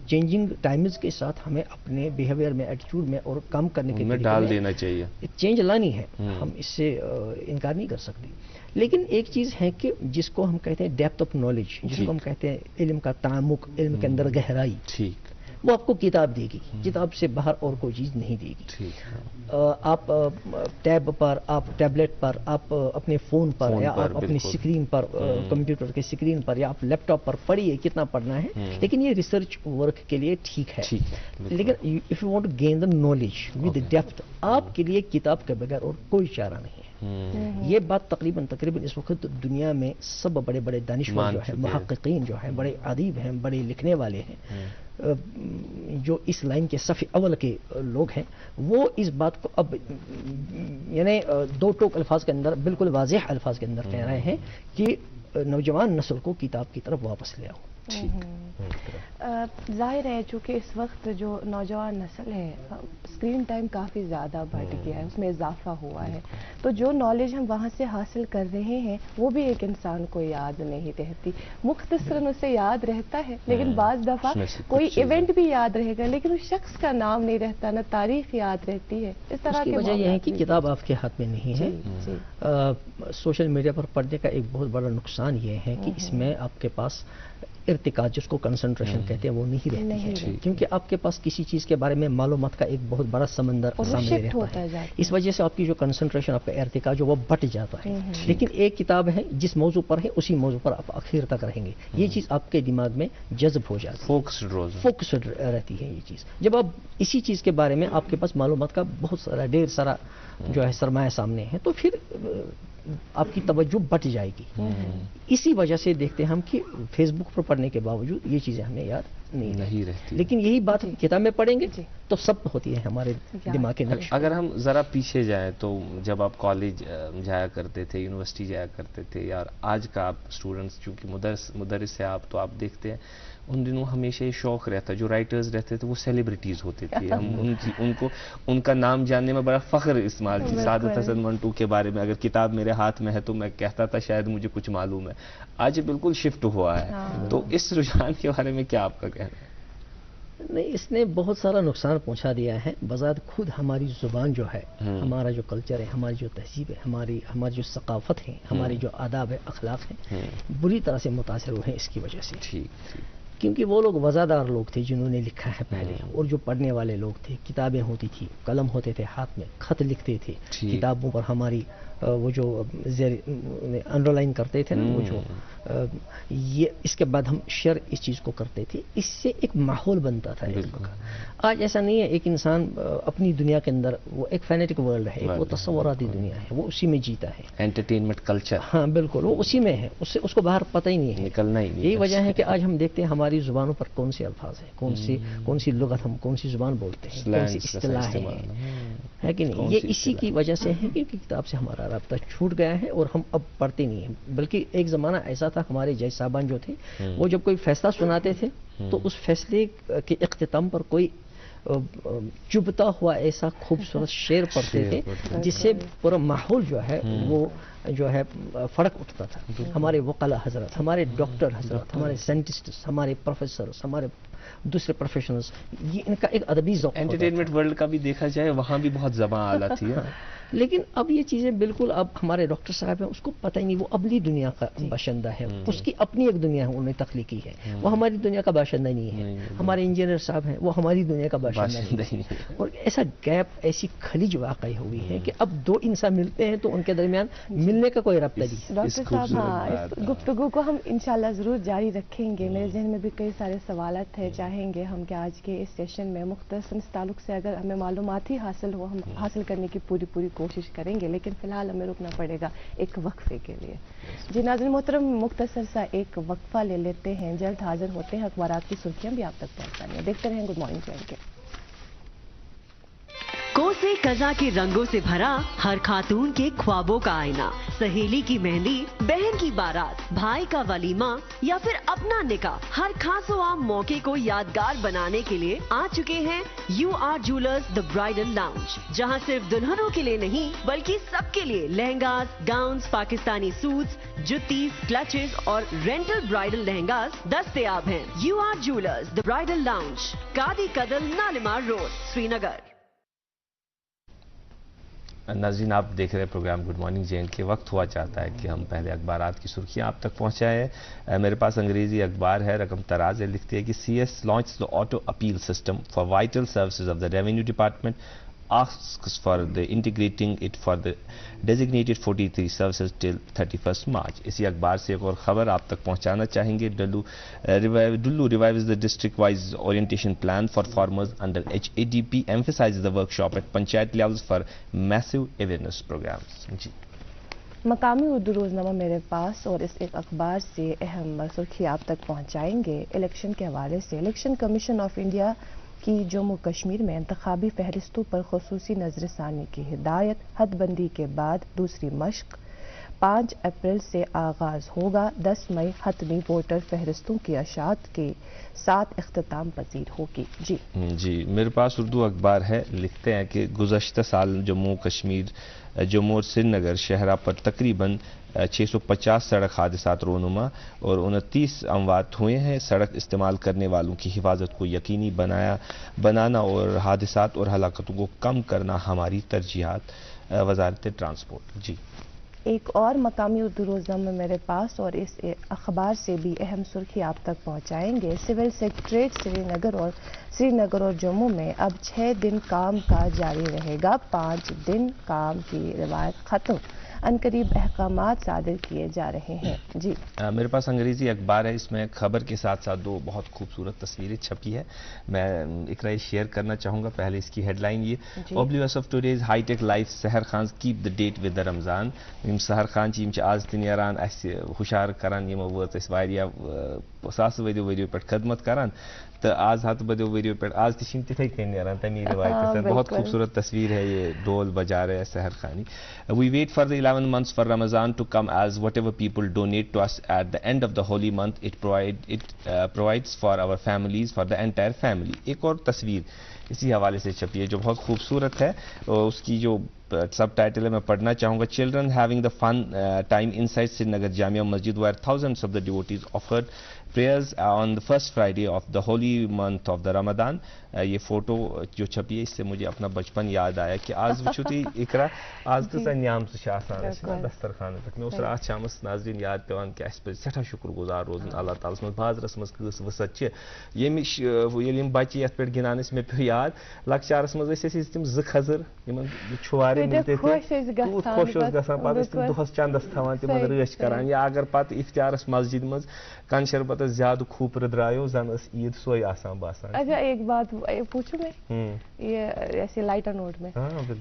چینجنگ ٹائمز کے ساتھ ہمیں اپنے بیہیویئر میں, ایٹیٹیوڈ میں اور کام کرنے کے لیے ڈال دینا چاہیے, چینج لانی ہے. ہم اس سے انکار نہیں کر سکتے. لیکن ایک چیز ہے کہ جس کو ہم کہتے ہیں ڈیپتھ آف نالج, جس کو ہم کہتے ہیں علم کا تعمق, علم کے اندر گہرائی, وہ آپ کو کتاب دے گی. کتاب سے باہر اور کوئی چیز نہیں دے گی. آپ ٹیب پر, آپ ٹیبلیٹ پر, آپ اپنے فون پر, یا آپ اپنی اسکرین پر, کمپیوٹر کے اسکرین پر, یا آپ لیپ ٹاپ پر پڑھیے کتنا پڑھنا ہے, لیکن یہ ریسرچ ورک کے لیے ٹھیک ہے. لیکن if you want to gain the knowledge with depth, آپ کے لیے کتاب کے بغیر اور کوئی چارہ نہیں ہے. یہ بات تقریباً اس وقت دنیا میں سب بڑے بڑے دانشور جو ہیں, محققین جو ہیں, بڑے ادیب ہیں, بڑے لکھنے والے ہیں, جو اس لائن کے صف اول کے لوگ ہیں, وہ اس بات کو اب یعنی دو ٹوک الفاظ کے اندر, بالکل واضح الفاظ کے اندر کہہ رہے ہیں کہ نوجوان نسل کو کتاب کی طرف واپس لے آؤ. ظاہر ہے چونکہ اس وقت جو نوجوان نسل ہے اسکرین ٹائم کافی زیادہ بڑھ گیا ہے, اس میں اضافہ ہوا ہے, تو جو نالج ہم وہاں سے حاصل کر رہے ہیں وہ بھی ایک انسان کو یاد نہیں رہتی. مختصراً اسے یاد رہتا ہے, لیکن بعض دفعہ کوئی ایونٹ بھی یاد رہے گا لیکن اس شخص کا نام نہیں رہتا, نہ تاریخ یاد رہتی ہے. اس طرح کی وجہ یہ ہے کہ کتاب آپ کے ہاتھ میں نہیں ہے. سوشل میڈیا پر پڑھنے کا ایک بہت بڑا نقصان یہ ہے کہ اس میں آپ کے پاس ارتکاز, جس کو کنسنٹریشن کہتے ہیں, وہ نہیں رہتی ہے, کیونکہ آپ کے پاس کسی چیز کے بارے میں معلومات کا ایک بہت بڑا سمندر سامنے رہتا ہے. اس وجہ سے آپ کی جو کنسنٹریشن, آپ کا ارتکاز جو وہ بٹ جاتا ہے. لیکن ایک کتاب ہے جس موضوع پر ہے اسی موضوع پر آپ آخر تک رہیں گے, یہ چیز آپ کے دماغ میں جذب ہو جاتی ہے, فوکسڈ رہتی ہے یہ چیز. جب آپ اسی چیز کے بارے میں آپ کے پاس معلومات کا بہت سارا ڈھیر سارا جو ہے سرمایہ سامنے ہے, تو پھر آپ کی توجہ بٹ جائے گی. اسی وجہ سے دیکھتے ہیں ہم کہ فیس بک پر پڑھنے کے باوجود یہ چیزیں ہمیں یاد نہیں رہتی. لیکن یہی بات کتاب میں پڑھیں گے تو سب ہوتی ہے ہمارے دماغ کے نقش. اگر ہم ذرا پیچھے جائیں تو جب آپ کالج جایا کرتے تھے, یونیورسٹی جایا کرتے تھے, یا آج کا آپ اسٹوڈنٹس چونکہ مدرس ہیں آپ, تو آپ دیکھتے ہیں ان دنوں ہمیشہ یہ شوق رہتا, جو رائٹرز رہتے تھے وہ سیلیبریٹیز ہوتے تھے. ہم ان کا نام جاننے میں بڑا فخر استعمال کی. سعادت حسن منٹو کے بارے میں اگر کتاب میرے ہاتھ میں ہے تو میں کہتا تھا شاید مجھے کچھ معلوم ہے. آج بالکل شفٹ ہوا ہے. تو اس رجحان کے بارے میں کیا آپ کا کہنا ہے؟ نہیں, اس نے بہت سارا نقصان پہنچا دیا ہے. بذات خود ہماری زبان جو ہے, ہمارا جو کلچر ہے, ہماری جو تہذیب ہے, ہماری جو ثقافت ہے, ہماری جو آداب ہے, اخلاق ہیں, بری طرح سے متاثر ہوئے ہیں اس کی وجہ سے. کیونکہ وہ لوگ وزادار لوگ تھے جنہوں نے لکھا ہے پہلے، اور جو پڑھنے والے لوگ تھے، کتابیں ہوتی تھی، قلم ہوتے تھے ہاتھ میں، خط لکھتے تھے کتابوں پر، ہماری وہ جو انڈر لائن کرتے تھے نا، وہ جو یہ اس کے بعد ہم شیئر اس چیز کو کرتے تھے، اس سے ایک ماحول بنتا تھا علم کا. آج ایسا نہیں ہے، ایک انسان اپنی دنیا کے اندر، وہ ایک فینیٹک ورلڈ ہے، وہ تصوراتی دنیا ہے، وہ اسی میں جیتا ہے، انٹرٹینمنٹ کلچر. ہاں بالکل، وہ اسی میں ہے، اس کو باہر پتہ ہی نہیں ہے، نکلنا ہی نہیں. یہی وجہ ہے کہ آج ہم دیکھتے ہیں ہماری زبانوں پر کون سے الفاظ ہیں، کون سی لغت، ہم کون سی زبان بولتے ہیں، کون سی اصطلاحیں ہیں، ہے کہ نہیں. یہ اسی کی وجہ سے ہے کہ کتاب سے ہمارا رابطہ چھوٹ گیا ہے اور ہم اب پڑھتے نہیں ہیں. بلکہ ایک زمانہ ایسا تھا، ہمارے جج صاحبان جو تھے وہ جب کوئی فیصلہ سناتے تھے تو اس فیصلے کے اختتام پر کوئی چبھتا ہوا ایسا خوبصورت شعر پڑھتے تھے جس سے پورا ماحول جو ہے وہ جو ہے فرق اٹھتا تھا. ہمارے وکلاء حضرات، ہمارے ڈاکٹر حضرات، ہمارے سائنٹسٹس، ہمارے پروفیسرز، ہمارے دوسرے پروفیشنلز، یہ ان کا ایک ادبی ذوق. انٹرٹینمنٹ ورلڈ کا بھی دیکھا جائے وہاں بھی بہت زبان اعلیٰ تھی. لیکن اب یہ چیزیں بالکل، اب ہمارے ڈاکٹر صاحب ہیں، اس کو پتہ ہی نہیں، وہ ابلی دنیا کا باشندہ ہے، اس کی اپنی ایک دنیا ہے انہوں نے تخلیق کی ہے، وہ ہماری دنیا کا باشندہ نہیں ہے. ہمارے انجینئر صاحب ہیں، وہ ہماری دنیا کا باشندہ نہیں ہے. اور ایسا گیپ، ایسی خلیج واقع ہوئی ہے کہ اب دو انسان ملتے ہیں تو ان کے درمیان ملنے کا کوئی رابطہ نہیں. ڈاکٹر صاحب، ہاں، اس گفتگو کو ہم انشاءاللہ ضرور جاری رکھیں گے. میرے ذہن میں بھی کئی سارے سوالات ہیں، چاہیں گے ہم کہ آج کے اس سیشن میں مختصر اس تعلق سے اگر ہمیں معلومات ہی حاصل ہو، ہم حاصل کرنے کی پوری کوشش کریں گے. لیکن فی الحال ہمیں رکنا پڑے گا ایک وقفے کے لیے. جی ناظرین محترم، مختصر سا ایک وقفہ لے لیتے ہیں، جلد حاضر ہوتے ہیں. اخبارات کی سرخیاں بھی آپ تک پہنچانی ہیں، دیکھتے رہیں گڈ مارننگ جے اینڈ کے. کوسے قضا کے رنگوں سے بھرا ہر خاتون کے خوابوں کا آئینہ، سہیلی کی مہندی، بہن کی بارات، بھائی کا ولیمہ یا پھر اپنا نکاح، ہر خاص و عام موقع کو یادگار بنانے کے لیے آ چکے ہیں U R jewellers the bridal lounge, جہاں صرف دلہنوں کے لیے نہیں بلکہ سب کے لیے lehengas, gowns, Pakistani suits, juttis, clutches اور رینٹل برائڈل لہنگاز دستیاب ہیں. U R jewellers the bridal lounge, Qadi Kadal, Nalamar road, Srinagar. ناظرین، آپ دیکھ رہے programme good morning J and K. وقت ہوا چاہتا ہے کہ ہم پہلے اخبارات کی سرخیاں آپ تک پہنچائیں. میرے پاس انگریزی اخبار ہے، رقم تراز ہے، لکھتی ہے کہ C S launch the auto appeal system for vital services of the revenue department, asks for the integrating it for the designated 43 services till 31st March. اسی اخبار سے ایک اور خبر آپ تک پہنچانا چاہیں گے. ڈلو revives the district wise orientation plan for farmers under HADP, emphasizes the workshop at panchayat levels for massive awareness programs. جی مقامی اردو روزنامہ میرے پاس، اور اس ایک اخبار سے اہم سرخی آپ تک پہنچائیں گے. الیکشن کے حوالے سے الیکشن کمیشن آف انڈیا کی جموں کشمیر میں انتخابی فہرستوں پر خصوصی نظر ثانی کی ہدایت. حد بندی کے بعد دوسری مشق 5 اپریل سے آغاز ہوگا. 10 مئی حتمی ووٹر فہرستوں کی اشاعت کے ساتھ اختتام پذیر ہوگی. جی میرے پاس اردو اخبار ہے، لکھتے ہیں کہ گزشتہ سال جموں اور سری نگر شہرہ پر تقریباً 650 سڑک حادثات رونما اور 29 اموات ہوئے ہیں. سڑک استعمال کرنے والوں کی حفاظت کو یقینی بنانا اور حادثات اور ہلاکتوں کو کم کرنا ہماری ترجیحات. وزارت ٹرانسپورٹ. جی ایک اور مقامی اردو روزنامہ میرے پاس، اور اس اخبار سے بھی اہم سرخی آپ تک پہنچائیں گے. سول سیکریٹریٹ سری نگر اور جموں میں اب 6 دن کام کاج جاری رہے گا. 5 دن کام کی روایت ختم، عنقریب احکامات صادر کیے جا رہے ہیں. جی میرے پاس انگریزی اخبار ہے، اس میں خبر کے ساتھ ساتھ 2 بہت خوبصورت تصویریں چھپی ہے. میں اقرا شیئر کرنا چاہوں گا. پہلے اس کی ہیڈ لائن یہ oblivious of today's high tech life Sehar Khan's keep the date with the Ramzan. Sehar Khan آج تہ نیران اسہ ہشار کران، یمو وٲژ ساس ؤریو پہ خدمت کران، تو آز ہتھ بدیو ؤریو پہ آج تم تتھے کن نیران تمی روایت. بہت خوبصورت تصویر ہے، یہ ڈول بجا رہے ہیں سحر خانی. وی wait for the 11 months for Ramadan to come, as whatever people donate to us at the end of the holy month, it provides for our families, for the entire family. ایک اور تصویر اسی حوالے سے چھپی ہے جو بہت خوبصورت ہے، اور اس کی جو سب ٹائٹل ہے میں پڑھنا چاہوں گا. Children having the fun time inside Srinagar Jamia Masjid where thousands of the devotees offered prayers on the first Friday of the holy month of the Ramadan. یہ فوٹو جو چھپی ہے اس سے مجھے اپنا بچپن یاد آیا کہ آز وچھو تھی اقرا آز کۭژاہ نعمت چھِ آسان اَسہِ دسترخانس پٮ۪ٹھ مےٚ اوس راتھ شامس ناظریٖن یاد پیوان کہ اَسہِ پَزِ سٮ۪ٹھاہ شُکر گُزار روزُن اللہ تعالیٰ منٛز بازرس منٛز کۭژ وٕسعت چھِ ییٚلہِ یِم بچہِ یتھ پٮ۪ٹھ گِنٛدان ٲسۍ مےٚ پیوٚو یاد لۄکچارس منٛز ٲسۍ أسۍ تِم زٕ کھٔزٕر یِمن چھُوارِ مِلتے تھے تیوٗت خۄش اوس گژھان پتہٕ ٲسۍ تِم دۄہس چندس تھاوان تِمن رٲچھ کران یا اگر پتہٕ افتیارس مسجد منٛز کن شربتس زیادٕ کھوٗپرٕ درٛایو زن ٲس عیٖد سۄے آسان باسان. اچھا ایک بات پوچھوں میں یہ ایسے لائٹر نوٹ میں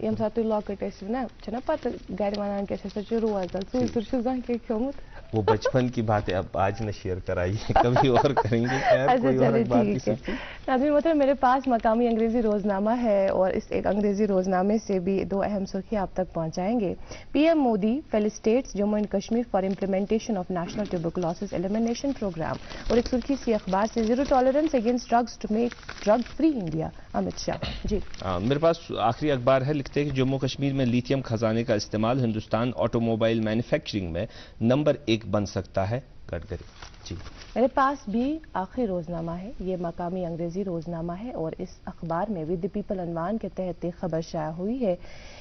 یم سات تُہۍ لۄکٕٹۍ ٲسِو نا چھُنا پتہٕ گرِ ونان کہِ اَسہِ ہسا چھُ روزدر ژوٗر چھُ زانٛہہ کینٛہہ کھیوٚمُت. وہ بچپن کی باتیں اب آج نہ شیئر کرائیے کبھی اور کریں گے. اچھا چلیے ٹھیک ہے. ناظرین محترم میرے پاس مقامی انگریزی روزنامہ ہے اور اس ایک انگریزی روزنامے سے بھی دو اہم سرخیاں آپ تک پہنچائیں گے. P M Modi facilitates Jammu and Kashmir for implementation of national tuberculosis elimination programme اور ایک سرخی سی اخبار سے zero tolerance against drugs to make drug free India Amit Shah. جی میرے پاس آخری اخبار ہے لکھتے ہیں کہ جموں کشمیر میں لیتھیم خزانے کا استعمال ہندوستان آٹو موبائل مینوفیکچرنگ میں نمبر 1 بن سکتا ہے گڈکری. جی میرے پاس بھی آخری روزنامہ ہے یہ مقامی انگریزی روزنامہ ہے اور اس اخبار میں ود دی پیپل عنوان کے تحت ایک خبر شائع ہوئی ہے.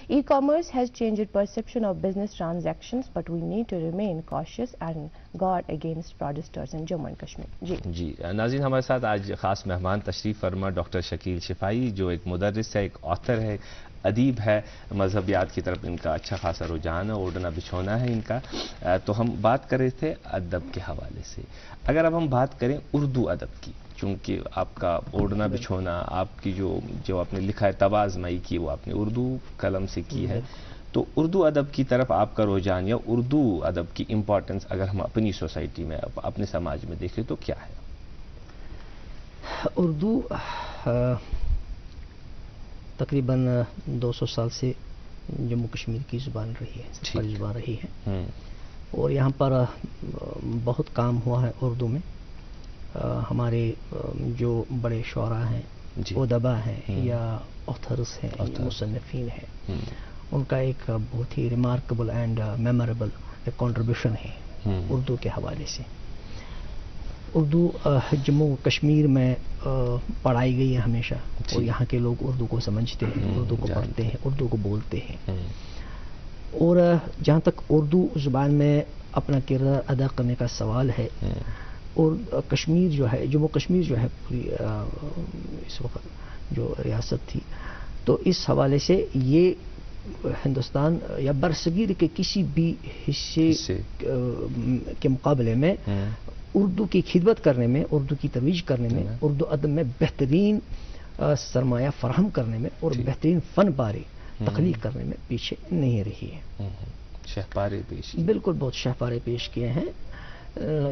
E commerce has changed perception of business transactions but we need to remain cautious and guard against fraudsters in Jammu and Kashmir. جی ناظرین ہمارے ساتھ آج خاص مہمان تشریف فرما ڈاکٹر شکیل شفائی جو ایک مدرس ہے ایک آتھر ہے ادیب ہے مذہبیات کی طرف ان کا اچھا خاصا رجحان ہے اوڑھنا بچھونا ہے ان کا. تو ہم بات کر رہے تھے ادب کے حوالے سے. اگر اب ہم بات کریں اردو ادب کی چونکہ آپ کا اوڑھنا بچھونا آپ کی جو آپ نے لکھا ہے توازمائی کی وہ آپ نے اردو قلم سے کی ہے تو اردو ادب کی طرف آپ کا رجحان یا اردو ادب کی امپورٹنس اگر ہم اپنی سوسائٹی میں اپنے سماج میں دیکھیں تو کیا ہے؟ اردو تقریباً 200 سال سے جموں کشمیر کی زبان رہی ہے سرکاری زبان رہی ہے اور یہاں پر بہت کام ہوا ہے اردو میں. ہمارے جو بڑے شعراء ہیں ادبا ہیں یا آتھرس ہیں مصنفین ہیں ان کا ایک بہت ہی ریمارکیبل اینڈ میموریبل کنٹریبیوشن ہے اردو کے حوالے سے. اردو جموں کشمیر میں پڑھائی گئی ہے ہمیشہ اور یہاں کے لوگ اردو کو سمجھتے ہیں اردو کو پڑھتے ہیں اردو کو بولتے ہیں. اور جہاں تک اردو زبان میں اپنا کردار ادا کرنے کا سوال ہے اور کشمیر جو ہے جموں کشمیر جو ہے پوری اس وقت جو ریاست تھی تو اس حوالے سے یہ ہندوستان یا برصغیر کے کسی بھی حصے کے مقابلے میں اردو کی خدمت کرنے میں اردو کی ترویج کرنے میں اردو ادب میں بہترین سرمایہ فراہم کرنے میں اور بہترین فن پارے تخلیق کرنے میں پیچھے نہیں رہی ہے. شہپارے پیش بالکل بہت شہپارے پیش کیے ہیں.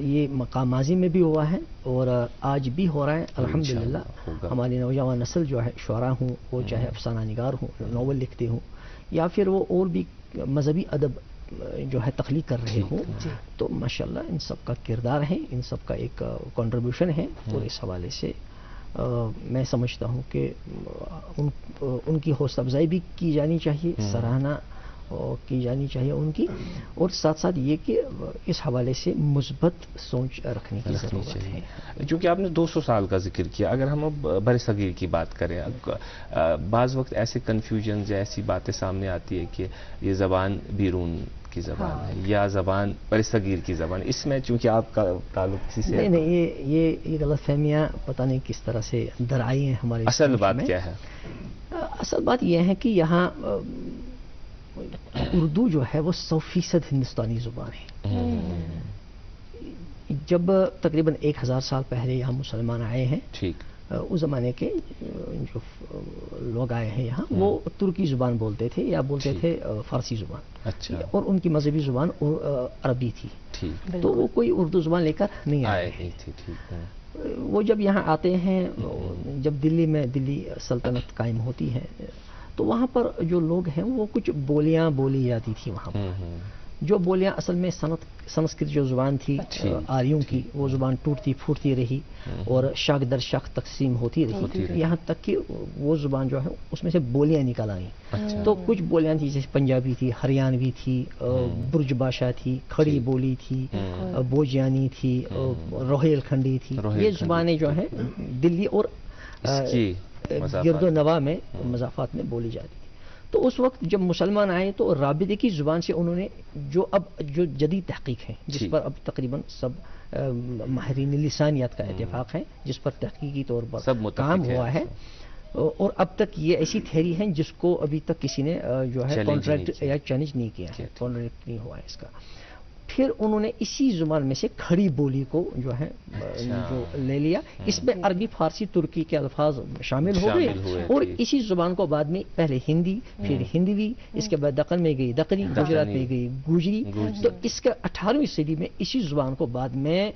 یہ مقام ماضی میں بھی ہوا ہے اور آج بھی ہو رہا ہے الحمدللہ. ہماری نوجوان نسل جو ہے شعراء ہوں وہ چاہے افسانہ نگار ہوں ناول لکھتے ہوں یا پھر وہ اور بھی مذہبی ادب جو ہے تخلیق کر رہے ہوں تو ماشاءاللہ ان سب کا کردار ہے ان سب کا ایک کنٹریبیوشن ہے. اور اس حوالے سے میں سمجھتا ہوں کہ ان کی حوصلہ افزائی بھی کی جانی چاہیے سراہنا کی جانی چاہیے ان کی اور ساتھ ساتھ یہ کہ اس حوالے سے مثبت سوچ رکھنے کی ضرورت ہے. چونکہ آپ نے 200 سال کا ذکر کیا اگر ہم اب بر صغیر کی بات کریں بعض وقت ایسے کنفیوژنز یا ایسی باتیں سامنے آتی ہے کہ یہ زبان بیرون کی زبان ہے یا زبان بر صغیر کی زبان اس میں چونکہ آپ کا تعلق کسی سے نہیں یہ غلط فہمیاں پتہ نہیں کس طرح سے درائی ہیں ہمارے. اصل بات کیا ہے؟ اصل بات یہ ہے کہ یہاں اردو جو ہے وہ 100% ہندوستانی زبان ہے. جب تقریباً 1000 سال پہلے یہاں مسلمان آئے ہیں اس زمانے کے جو لوگ آئے ہیں یہاں وہ ترکی زبان بولتے تھے یا بولتے تھے فارسی زبان اور ان کی مذہبی زبان عربی تھی تو وہ کوئی اردو زبان لے کر نہیں آئے تھے. وہ جب یہاں آتے ہیں جب دلی میں دلی سلطنت قائم ہوتی ہے تو وہاں پر جو لوگ ہیں وہ کچھ بولیاں بولی جاتی تھی وہاں پر جو بولیاں اصل میں سنسکرت جو زبان تھی آریوں کی، وہ زبان ٹوٹتی پھوٹتی رہی اور شاخ در شاخ تقسیم ہوتی رہی، یہاں تک کہ وہ زبان جو ہے اس میں سے بولیاں نکل آئیں۔ تو کچھ بولیاں تھیں جیسے پنجابی تھی، ہریانوی تھی، برج بھاشا تھی، کھڑی بولی تھی، بوجیانی تھی، روہیل کھنڈی تھی۔ یہ زبانیں جو ہیں دلی اور گرد و نواح میں مضافات میں بولی جاتی تھی۔ تو اس وقت جب مسلمان آئے تو رابطے کی زبان سے انہوں نے جو جدید تحقیق ہے، جس پر اب تقریباً سب ماہرین لسانیات کا اتفاق ہے، جس پر تحقیقی طور پر کام ہوا ہے، اور اب تک یہ ایسی تھیری ہیں جس کو ابھی تک کسی نے جو ہے کانٹریکٹ یا چیلنج نہیں کیا ہے، کانٹریکٹ نہیں ہوا ہے اس کا۔ پھر انہوں نے اسی زبان میں سے کھڑی بولی کو جو ہے جو لے لیا، اس میں عربی، فارسی، ترکی کے الفاظ شامل ہو گئے، اور اسی زبان کو بعد میں پہلے ہندی، پھر ہندوی، اس کے بعد دکن میں گئی دکنی، گجرات میں گئی گوجری۔ تو اس کا 18ویں صدی میں اسی زبان کو بعد میں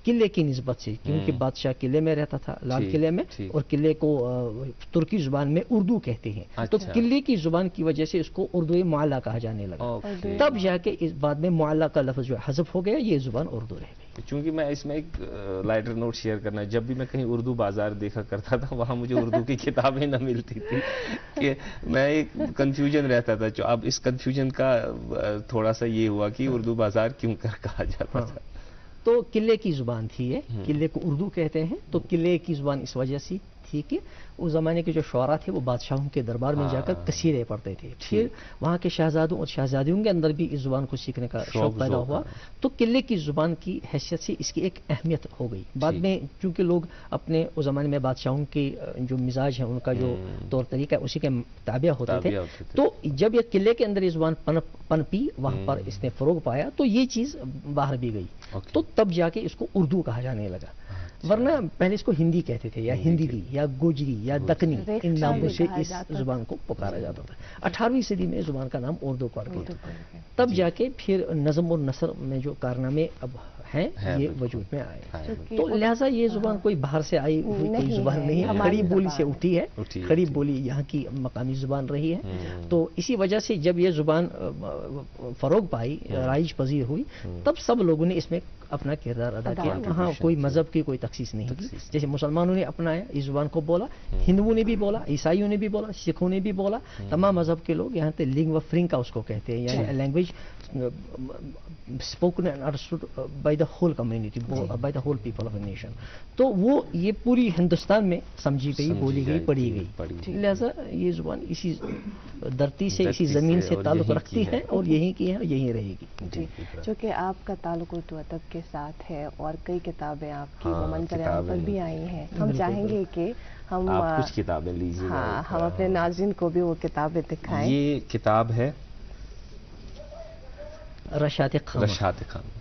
قلعے کی نسبت سے، کیونکہ بادشاہ قلعے میں رہتا تھا، لال قلعے میں، اور قلعے کو ترکی زبان میں اردو کہتے ہیں، تو قلعے کی زبان کی وجہ سے اس کو اردو معلیٰ کہا جانے لگا، تب جا کے اس بعد میں معلیٰ کا لفظ جو حذف ہو گیا، یہ زبان اردو رہ گئی۔ چونکہ میں اس میں ایک لائٹر نوٹ شیئر کرنا، جب بھی میں کہیں اردو بازار دیکھا کرتا تھا وہاں مجھے اردو کی کتابیں نہ ملتی تھی، کہ میں ایک کنفیوژن رہتا تھا، جو اب اس کنفیوژن کا تھوڑا سا یہ ہوا کہ اردو بازار کیوں کہا جاتا تھا۔ تو قلعے کی زبان تھی یہ، قلعے کو اردو کہتے ہیں، تو قلعے کی زبان اس وجہ سے تھی کہ اس زمانے کے جو شعراء تھے وہ بادشاہوں کے دربار میں جا کر قصیدے پڑھتے تھے، پھر وہاں کے شہزادوں اور شہزادیوں کے اندر بھی اس زبان کو سیکھنے کا شوق پیدا ہوا، تو قلعے کی زبان کی حیثیت سے اس کی ایک اہمیت ہو گئی۔ بعد میں چونکہ لوگ اپنے اس زمانے میں بادشاہوں کے جو مزاج ہیں، ان کا جو طور طریقہ ہے، اسی کے تابع ہوتے تھے، تو جب یہ قلعے کے اندر یہ زبان پنپی، وہاں پر اس نے فروغ پایا، تو یہ چیز باہر بھی گئی، تو تب جا کے اس کو اردو کہا جانے لگا، ورنہ پہلے اس کو ہندی کہتے تھے، یا ہندی یا گوجری یا دکنی، ان ناموں سے اس زبان کو پکارا جاتا تھا۔ 18ویں صدی میں زبان کا نام اردو پڑ گیا، تب جا کے پھر نظم اور نثر میں جو کارنامے اب ہیں یہ وجود میں آئے، تو لہٰذا یہ زبان کوئی باہر سے آئی ہوئی کوئی زبان نہیں ہے، کھڑی بولی سے اٹھی ہے، کھڑی بولی یہاں کی مقامی زبان رہی ہے، تو اسی وجہ سے جب یہ زبان فروغ پائی، رائج پذیر ہوئی، تب سب لوگوں نے اس میں اپنا کردار ادا کیا، وہاں کوئی مذہب کی کوئی تخصیص نہیں کی، جیسے مسلمانوں نے اپنایا اس زبان کو بولا، ہندوؤں نے بھی بولا، عیسائیوں نے بھی بولا، سکھوں نے بھی بولا، تمام مذہب کے لوگ یہاں پہ لنگوا فرینکا اس کو کہتے ہیں، یعنی language spoken and understood by the whole community, by the whole people of a nation. تو وہ یہ پوری ہندوستان میں سمجھی گئی، بولی گئی، پڑھی گئی، لہذا یہ زبان اسی دھرتی سے، اسی زمین سے تعلق رکھتی ہے، اور یہیں کی ہے، یہیں رہے گی۔ جی، چونکہ آپ کا تعلق اردو ادب کے ساتھ ہے اور کئی کتابیں آپ کی وہ منظر عام پر بھی آئی ہیں، ہم چاہیں گے کہ ہم کچھ کتابیں لیجیے، ہم اپنے ناظرین کو بھی وہ کتابیں دکھائیں۔ یہ کتاب ہے رشات خامہ،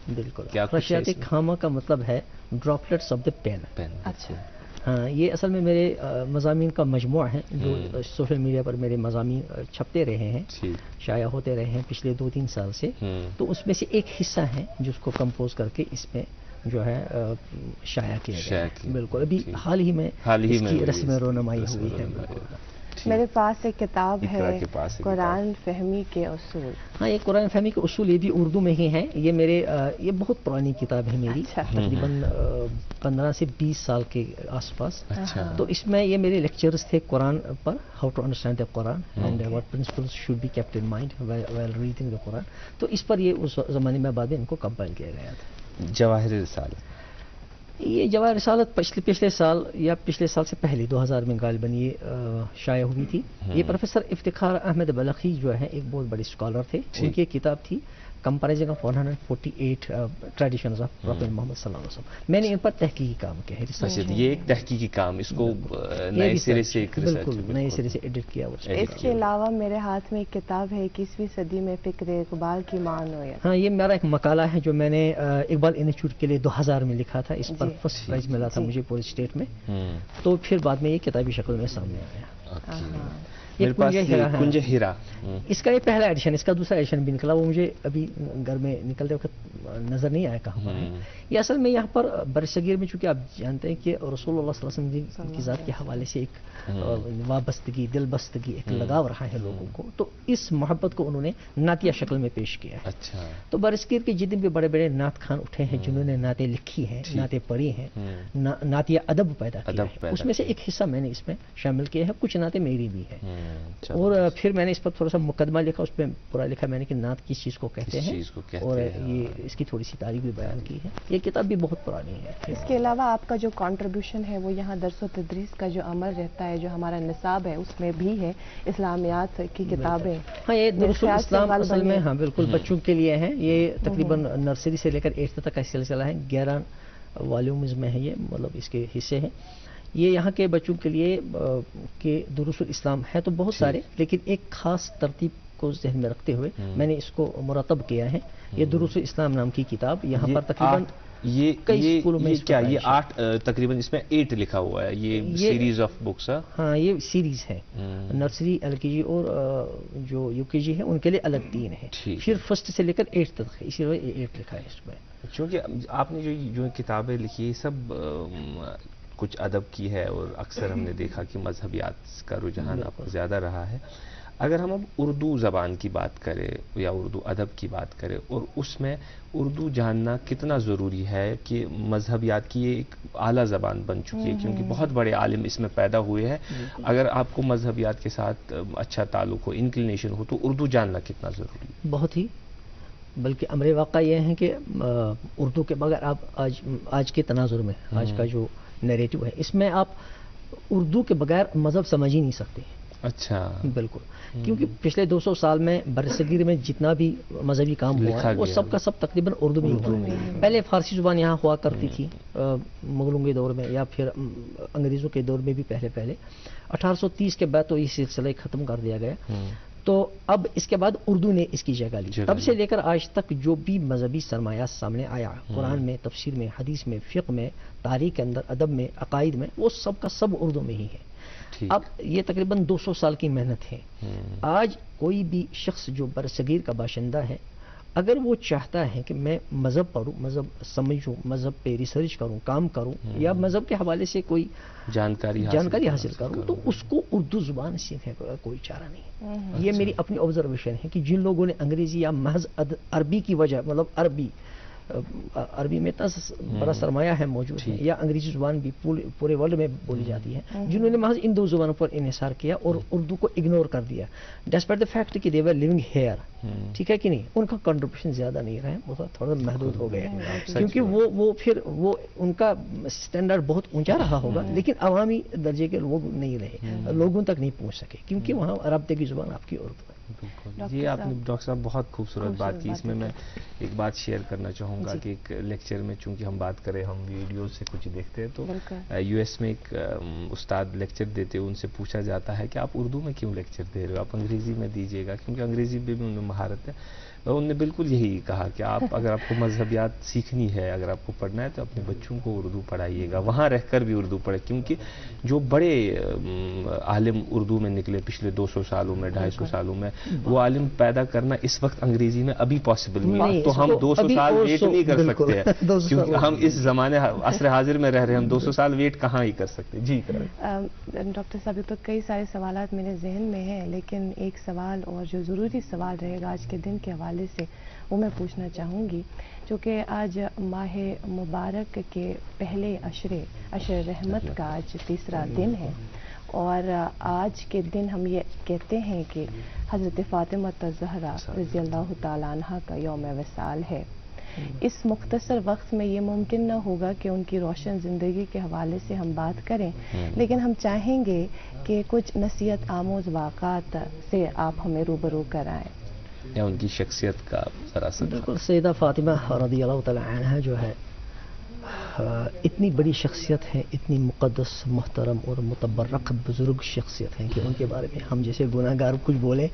بالکل، رشات خامہ کا مطلب ہے ڈراپلیٹس آف دا پین۔ اچھا، ہاں، یہ اصل میں میرے مضامین کا مجموعہ ہے، جو سوشل میڈیا پر میرے مضامین چھپتے رہے ہیں، شائع ہوتے رہے ہیں پچھلے 2-3 سال سے، تو اس میں سے ایک حصہ ہے جس کو کمپوز کر کے اس میں جو ہے شائع کیا گیا، بالکل، ابھی حال ہی میں اس کی رسم رونمائی ہوئی ہے۔ میرے پاس ایک کتاب ہے قرآن فہمی کے اصول۔ ہاں، یہ قرآن فہمی کے اصول یہ بھی اردو میں ہی ہیں، یہ میرے یہ بہت پرانی کتاب ہے میری، تقریباً 15 سے 20 سال کے آس پاس، تو اس میں یہ میرے لیکچرز تھے قرآن پر، how to understand the Quran and what principles should be kept in mind while reading the Quran, تو اس پر یہ اس زمانے میں بعد میں ان کو کمپائل کیا گیا تھا۔ جواہر رسالت، یہ جواہر رسالت پچھلے سال یا پچھلے سال سے پہلے 2000 میں غالباً یہ شائع ہوئی تھی۔ یہ پروفیسر افتخار احمد بلخی جو ہے ایک بہت بڑے اسکالر تھے، ان کی کتاب تھی comparison of 148 traditions of prophet Muhammad صلی اللہ علیہ وسلم۔ میں نے ان پر تحقیقی کام کیا ہے، یہ ایک تحقیقی کام، اس کو نئے سرے سے بالکل نئے سرے سے ایڈٹ کیا۔ اس کے علاوہ میرے ہاتھ میں ایک کتاب ہے 21ویں صدی میں فکر اقبال کی معنویت۔ ہاں، یہ میرا ایک مقالہ ہے جو میں نے اقبال انسٹیٹیوٹ کے لیے 2000 میں لکھا تھا، اس پر فرسٹ پرائز ملا تھا مجھے پورے اسٹیٹ میں، تو پھر بعد میں یہ کتابی شکل میں سامنے آیا۔ میرے پاس کنج ہیرا، اس کا یہ پہلا ایڈیشن، اس کا دوسرا ایڈیشن بھی نکلا، وہ مجھے ابھی گھر میں نکلتے وقت نظر نہیں آیا کہاں پر ہے. یہ اصل میں یہاں پر برصغیر میں، چونکہ آپ جانتے ہیں کہ رسول اللہ صلی اللہ علیہ وسلم کی ذات کے حوالے سے ایک وابستگی، دل بستگی، ایک لگاؤ رہا ہے لوگوں کو، تو اس محبت کو انہوں نے نعتیہ شکل میں پیش کیا ہے. اچھا، تو برصغیر کے جتنے بھی بڑے بڑے نعت خان اٹھے ہیں جنہوں نے نعتیں لکھی ہیں، نعتیں پڑھی ہیں، نعتیہ ادب پیدا کیا ہے، اس میں سے ایک حصہ میں نے اس میں شامل کیا ہے. کچھ نعتیں میری بھی ہیں، اور پھر میں نے اس پر تھوڑا سا مقدمہ لکھا، اس پہ پورا لکھا میں نے کہ نعت کس چیز کو کہتے ہیں، اور یہ اس کی تھوڑی سی تاریخ بھی بیان کی ہے. یہ کتاب بھی بہت پرانی ہے. اس کے علاوہ آپ کا جو کنٹریبیوشن ہے وہ یہاں درس و تدریس کا جو عمل رہتا ہے، جو ہمارا نصاب ہے اس میں بھی ہے، اسلامیات کی کتابیں. ہاں، یہ دروس الاسلام اصل میں ہاں بالکل بچوں کے لیے ہیں. یہ تقریباً نرسری سے لے کر 8 تک کا سلسلہ ہے. 11 والیومز میں ہے یہ، مطلب اس کے حصے ہیں. یہ یہاں کے بچوں کے لیے کہ دروس الاسلام ہے تو بہت سارے، لیکن ایک خاص ترتیب کو ذہن میں رکھتے ہوئے میں نے اس کو مرتب کیا ہے. یہ دروس الاسلام نام کی کتاب یہاں پر تقریباً کئی اسکولوں میں کیا یہ 8 تقریباً اس میں 8 لکھا ہوا ہے، یہ سیریز آف بکس. ہاں، یہ سیریز ہے. نرسری، ایل کے جی اور جو یو کے جی ہے ان کے لیے الگ 3 ہے، پھر فرسٹ سے لے کر 8 تک ہے، اسی لیے 8 لکھا ہے اس میں. چونکہ آپ نے جو کتابیں لکھی سب کچھ ادب کی ہے، اور اکثر ہم نے دیکھا کہ مذہبیات کا رجحان آپ کو زیادہ رہا ہے. اگر ہم اب اردو زبان کی بات کریں یا اردو ادب کی بات کریں، اور اس میں اردو جاننا کتنا ضروری ہے کہ مذہبیات کی یہ ایک اعلیٰ زبان بن چکی ہے، کیونکہ بہت بڑے عالم اس میں پیدا ہوئے ہیں. اگر آپ کو مذہبیات کے ساتھ اچھا تعلق ہو، انکلینیشن ہو، تو اردو جاننا کتنا ضروری ہے؟ بہت ہی. بلکہ امر واقع یہ ہے کہ اردو کے بغیر آپ آج کے تناظر میں، آج کا جو نیریٹو ہے، اس میں آپ اردو کے بغیر مذہب سمجھ ہی نہیں سکتے. اچھا، بالکل. کیونکہ پچھلے 200 سال میں برصغیر میں جتنا بھی مذہبی کام ہوا ہے وہ سب کا سب تقریباً اردو میں ہوا ہے. پہلے فارسی زبان یہاں ہوا کرتی تھی مغلوں کے دور میں، یا پھر انگریزوں کے دور میں بھی پہلے 1830 کے بعد تو یہ سلسلہ ختم کر دیا گیا. تو اب اس کے بعد اردو نے اس کی جگہ لی. تب سے لے کر آج تک جو بھی مذہبی سرمایہ سامنے آیا، قرآن میں، تفسیر میں، حدیث میں، فقہ میں، تاریخ کے اندر، ادب میں، عقائد میں، وہ سب کا سب اردو میں ہی ہے. اب یہ تقریباً 200 سال کی محنت ہے. آج کوئی بھی شخص جو برصغیر کا باشندہ ہے، اگر وہ چاہتا ہے کہ میں مذہب پڑھوں، مذہب سمجھوں، مذہب پہ ریسرچ کروں، کام کروں، یا مذہب کے حوالے سے کوئی جانکاری حاصل کروں، تو اس کو اردو زبان سیکھنے کا کوئی چارہ نہیں. یہ میری اپنی آبزرویشن ہے کہ جن لوگوں نے انگریزی یا محض عربی کی وجہ، مطلب عربی میں اتنا بڑا سرمایہ ہے موجود ہے، یا انگریزی زبان بھی پورے ورلڈ میں بولی جاتی ہے، جنہوں نے محض ان 2 زبانوں پر انحصار کیا اور اردو کو اگنور کر دیا، ڈسپائٹ دا فیکٹ کہ دے ور لیونگ ہیئر. ٹھیک ہے کہ نہیں؟ ان کا کنٹریبیوشن زیادہ نہیں رہا ہے، وہ تھوڑا محدود ہو گیا ہے، کیونکہ وہ ان کا اسٹینڈرڈ بہت اونچا رہا ہوگا، لیکن عوامی درجے کے لوگ نہیں رہے، لوگوں تک نہیں پہنچ سکے، کیونکہ وہاں رابطے کی زبان آپ کی اردو ہے. یہ آپ نے ڈاکٹر صاحب بہت خوبصورت بات کی. اس میں ایک بات شیئر کرنا چاہوں گا کہ ایک لیکچر میں، چونکہ ہم بات کریں، ہم ویڈیو سے کچھ دیکھتے ہیں، تو یو ایس میں ایک استاد لیکچر دیتے ہیں، ان سے پوچھا جاتا ہے کہ آپ اردو میں کیوں لیکچر دے رہے ہو، آپ انگریزی میں دیجیے گا، کیونکہ انگریزی میں بھی انہیں مہارت ہے. انہوں نے بالکل یہی کہا کہ اگر آپ کو مذہبیات سیکھنی ہے، اگر آپ کو پڑھنا ہے، تو اپنے بچوں کو اردو پڑھائیے گا، وہاں رہ کر بھی اردو پڑھے، کیونکہ جو بڑے عالم اردو میں نکلے پچھلے 200 سالوں میں، 250 سالوں میں، وہ عالم پیدا کرنا اس وقت انگریزی میں ابھی پاسبل نہیں. تو ہم 200 سال ویٹ نہیں کر سکتے ہیں، کیونکہ ہم اس زمانے عصر حاضر میں رہ رہے ہیں. ہم 200 سال ویٹ کہاں ہی کر سکتے. جی ڈاکٹر صاحب، تو کئی سارے سوالات میرے ذہن میں ہیں، لیکن ایک سوال اور جو ضروری سوال رہے گا آج کے دن کے حوالے سے، وہ میں پوچھنا چاہوں گی. چونکہ آج ماہ مبارک کے پہلے عشر رحمت کا آج 3را دن ہے، اور آج کے دن ہم یہ کہتے ہیں کہ حضرت فاطمہ الزہرا رضی اللہ تعالیٰ عنہ کا یوم وصال ہے. اس مختصر وقت میں یہ ممکن نہ ہوگا کہ ان کی روشن زندگی کے حوالے سے ہم بات کریں، لیکن ہم چاہیں گے کہ کچھ نصیحت آموز واقعات سے آپ ہمیں روبرو کرائیں، یا ان کی شخصیت کا ذرا سا. بالکل. سیدہ فاطمہ رضی اللہ تعالیٰ عنہ جو ہے، اتنی بڑی شخصیت ہے، اتنی مقدس، محترم اور متبرک بزرگ شخصیت ہیں کہ ان کے بارے میں ہم جیسے گناہ گار کچھ بولیں،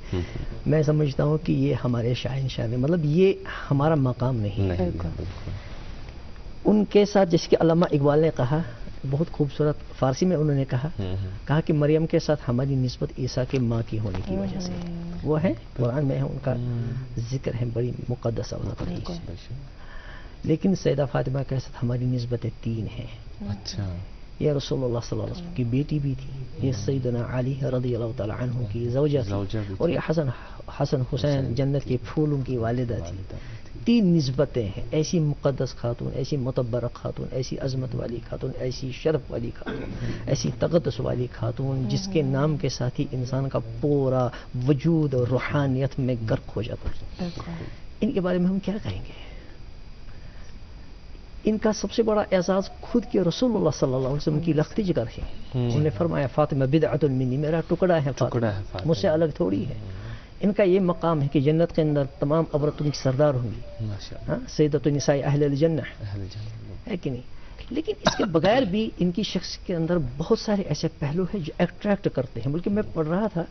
میں سمجھتا ہوں کہ یہ ہمارے شاہنشاہ میں، مطلب یہ ہمارا مقام نہیں ہے. ان کے ساتھ جس کے علامہ اقبال نے کہا بہت خوبصورت فارسی میں انہوں نے کہا کہ مریم کے ساتھ ہماری نسبت عیسیٰ کے ماں کی ہونے کی وجہ سے وہ ہے، قرآن میں ہے، ان کا ذکر ہے، بڑی مقدس عورت ہے. لیکن سیدہ فاطمہ کے ساتھ ہماری نسبتیں 3 ہیں. اچھا. یہ رسول اللہ صلی اللہ علیہ وسلم کی بیٹی بھی تھی، یہ سیدنا علی رضی اللہ تعالی عنہ کی زوجہ تھی، اور یہ حسن حسین جنت کے پھولوں کی والدہ تھی. 3 نسبتیں ہیں، ایسی مقدس خاتون، ایسی متبرک خاتون، ایسی عظمت والی خاتون، ایسی شرف والی خاتون، ایسی تقدس والی خاتون جس کے نام کے ساتھ ہی انسان کا پورا وجود اور روحانیت میں غرق ہو جاتا ہے. ان کے بارے میں ہم کیا کہیں گے؟ ان کا سب سے بڑا اعزاز خود کے رسول اللہ صلی اللہ علیہ وسلم کی لخت جگر ہے. انہوں نے فرمایا فاطمہ بدعۃ منی، میرا ٹکڑا ہے فاطمہ، مجھ سے الگ تھوڑی ہے. ان کا یہ مقام ہے کہ جنت کے اندر تمام عورتوں کی سردار ہوں گی، سیدۃ النساء اہل الجنہ، ہے کہ نہیں؟ لیکن اس کے بغیر بھی ان کی شخص کے اندر بہت سارے ایسے پہلو ہیں جو اٹریکٹ کرتے ہیں. بلکہ میں پڑھ رہا تھا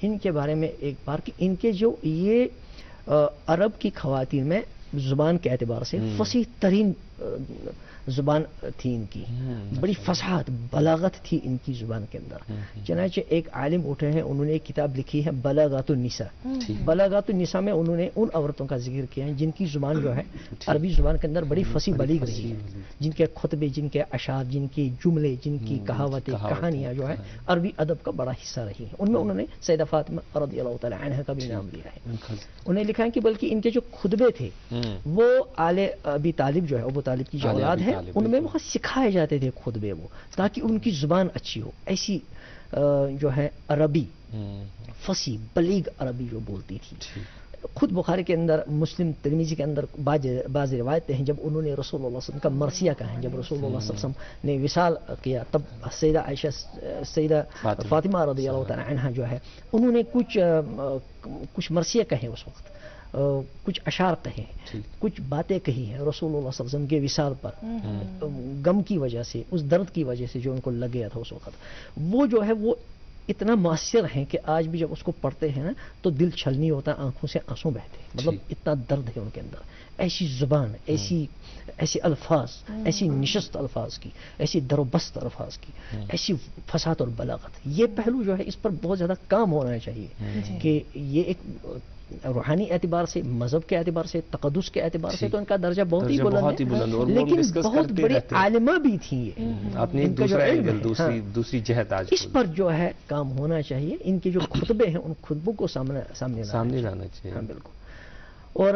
ان کے بارے میں ایک بار کہ ان کے جو یہ عرب کی خواتین میں زبان کے اعتبار سے فصیح ترین زبان تھی ان کی، بڑی فصاحت بلاغت تھی ان کی زبان کے اندر. چنانچہ ایک عالم اٹھے ہیں، انہوں نے ایک کتاب لکھی ہے بلاغات النساء. بلاغات النساء میں انہوں نے ان عورتوں کا ذکر کیا ہے جن کی زبان جو ہے عربی زبان کے اندر بڑی فصیح بلیغ رہی ہے، جن کے خطبے، جن کے اشعار، جن کے جملے، جن کی کہاوتیں، کہانیاں جو ہے عربی ادب کا بڑا حصہ رہی ہیں. ان میں انہوں نے سیدہ فاطمہ رضی اللہ تعالی عنہا کا بھی نام لیا ہے. انہیں لکھا ہے کہ بلکہ ان کے جو خطبے تھے وہ آل ابی طالب جو ہے، ابو طالب کی جو اولاد ہے، ان میں وہ سکھائے جاتے تھے خطبے، وہ تاکہ ان کی زبان اچھی ہو. ایسی جو ہے عربی فصیح بلیغ عربی جو بولتی تھی. خود بخاری کے اندر، مسلم ترمذی کے اندر بعض روایتیں ہیں جب انہوں نے رسول اللہ صلی اللہ علیہ وسلم کا مرثیہ کہا ہے، جب رسول اللہ صلی اللہ علیہ وسلم نے وصال کیا تب سیدہ عائشہ، سیدہ فاطمہ رضی اللہ تعالی عنہا جو ہے انہوں نے کچھ مرثیہ کہے، اس وقت کچھ اشعار کہے، کچھ باتیں کہی ہیں رسول اللہ صلی اللہ علیہ وسلم کے وصال پر، غم کی وجہ سے، اس درد کی وجہ سے جو ان کو لگ گیا تھا اس وقت. وہ جو ہے وہ اتنا مؤثر ہیں کہ آج بھی جب اس کو پڑھتے ہیں نا تو دل چھلنی ہوتا، آنکھوں سے آنسو بہتے ہیں. مطلب اتنا درد ہے ان کے اندر. ایسی زبان، ایسی الفاظ، ایسی نشست الفاظ کی، ایسی در و بست الفاظ کی، ایسی فصاحت اور بلاغت. یہ پہلو جو ہے اس پر بہت زیادہ کام ہونا چاہیے کہ یہ ایک روحانی اعتبار سے، مذہب کے اعتبار سے، تقدس کے اعتبار سے تو ان کا درجہ بہت ہی بلند ہے، لیکن بہت بڑی عالمہ بھی تھی. اپنی دوسری جہت آج اس پر جو ہے کام ہونا چاہیے. ان کے جو خطبے ہیں ان خطبوں کو سامنے لانا چاہیے. ہاں بالکل. اور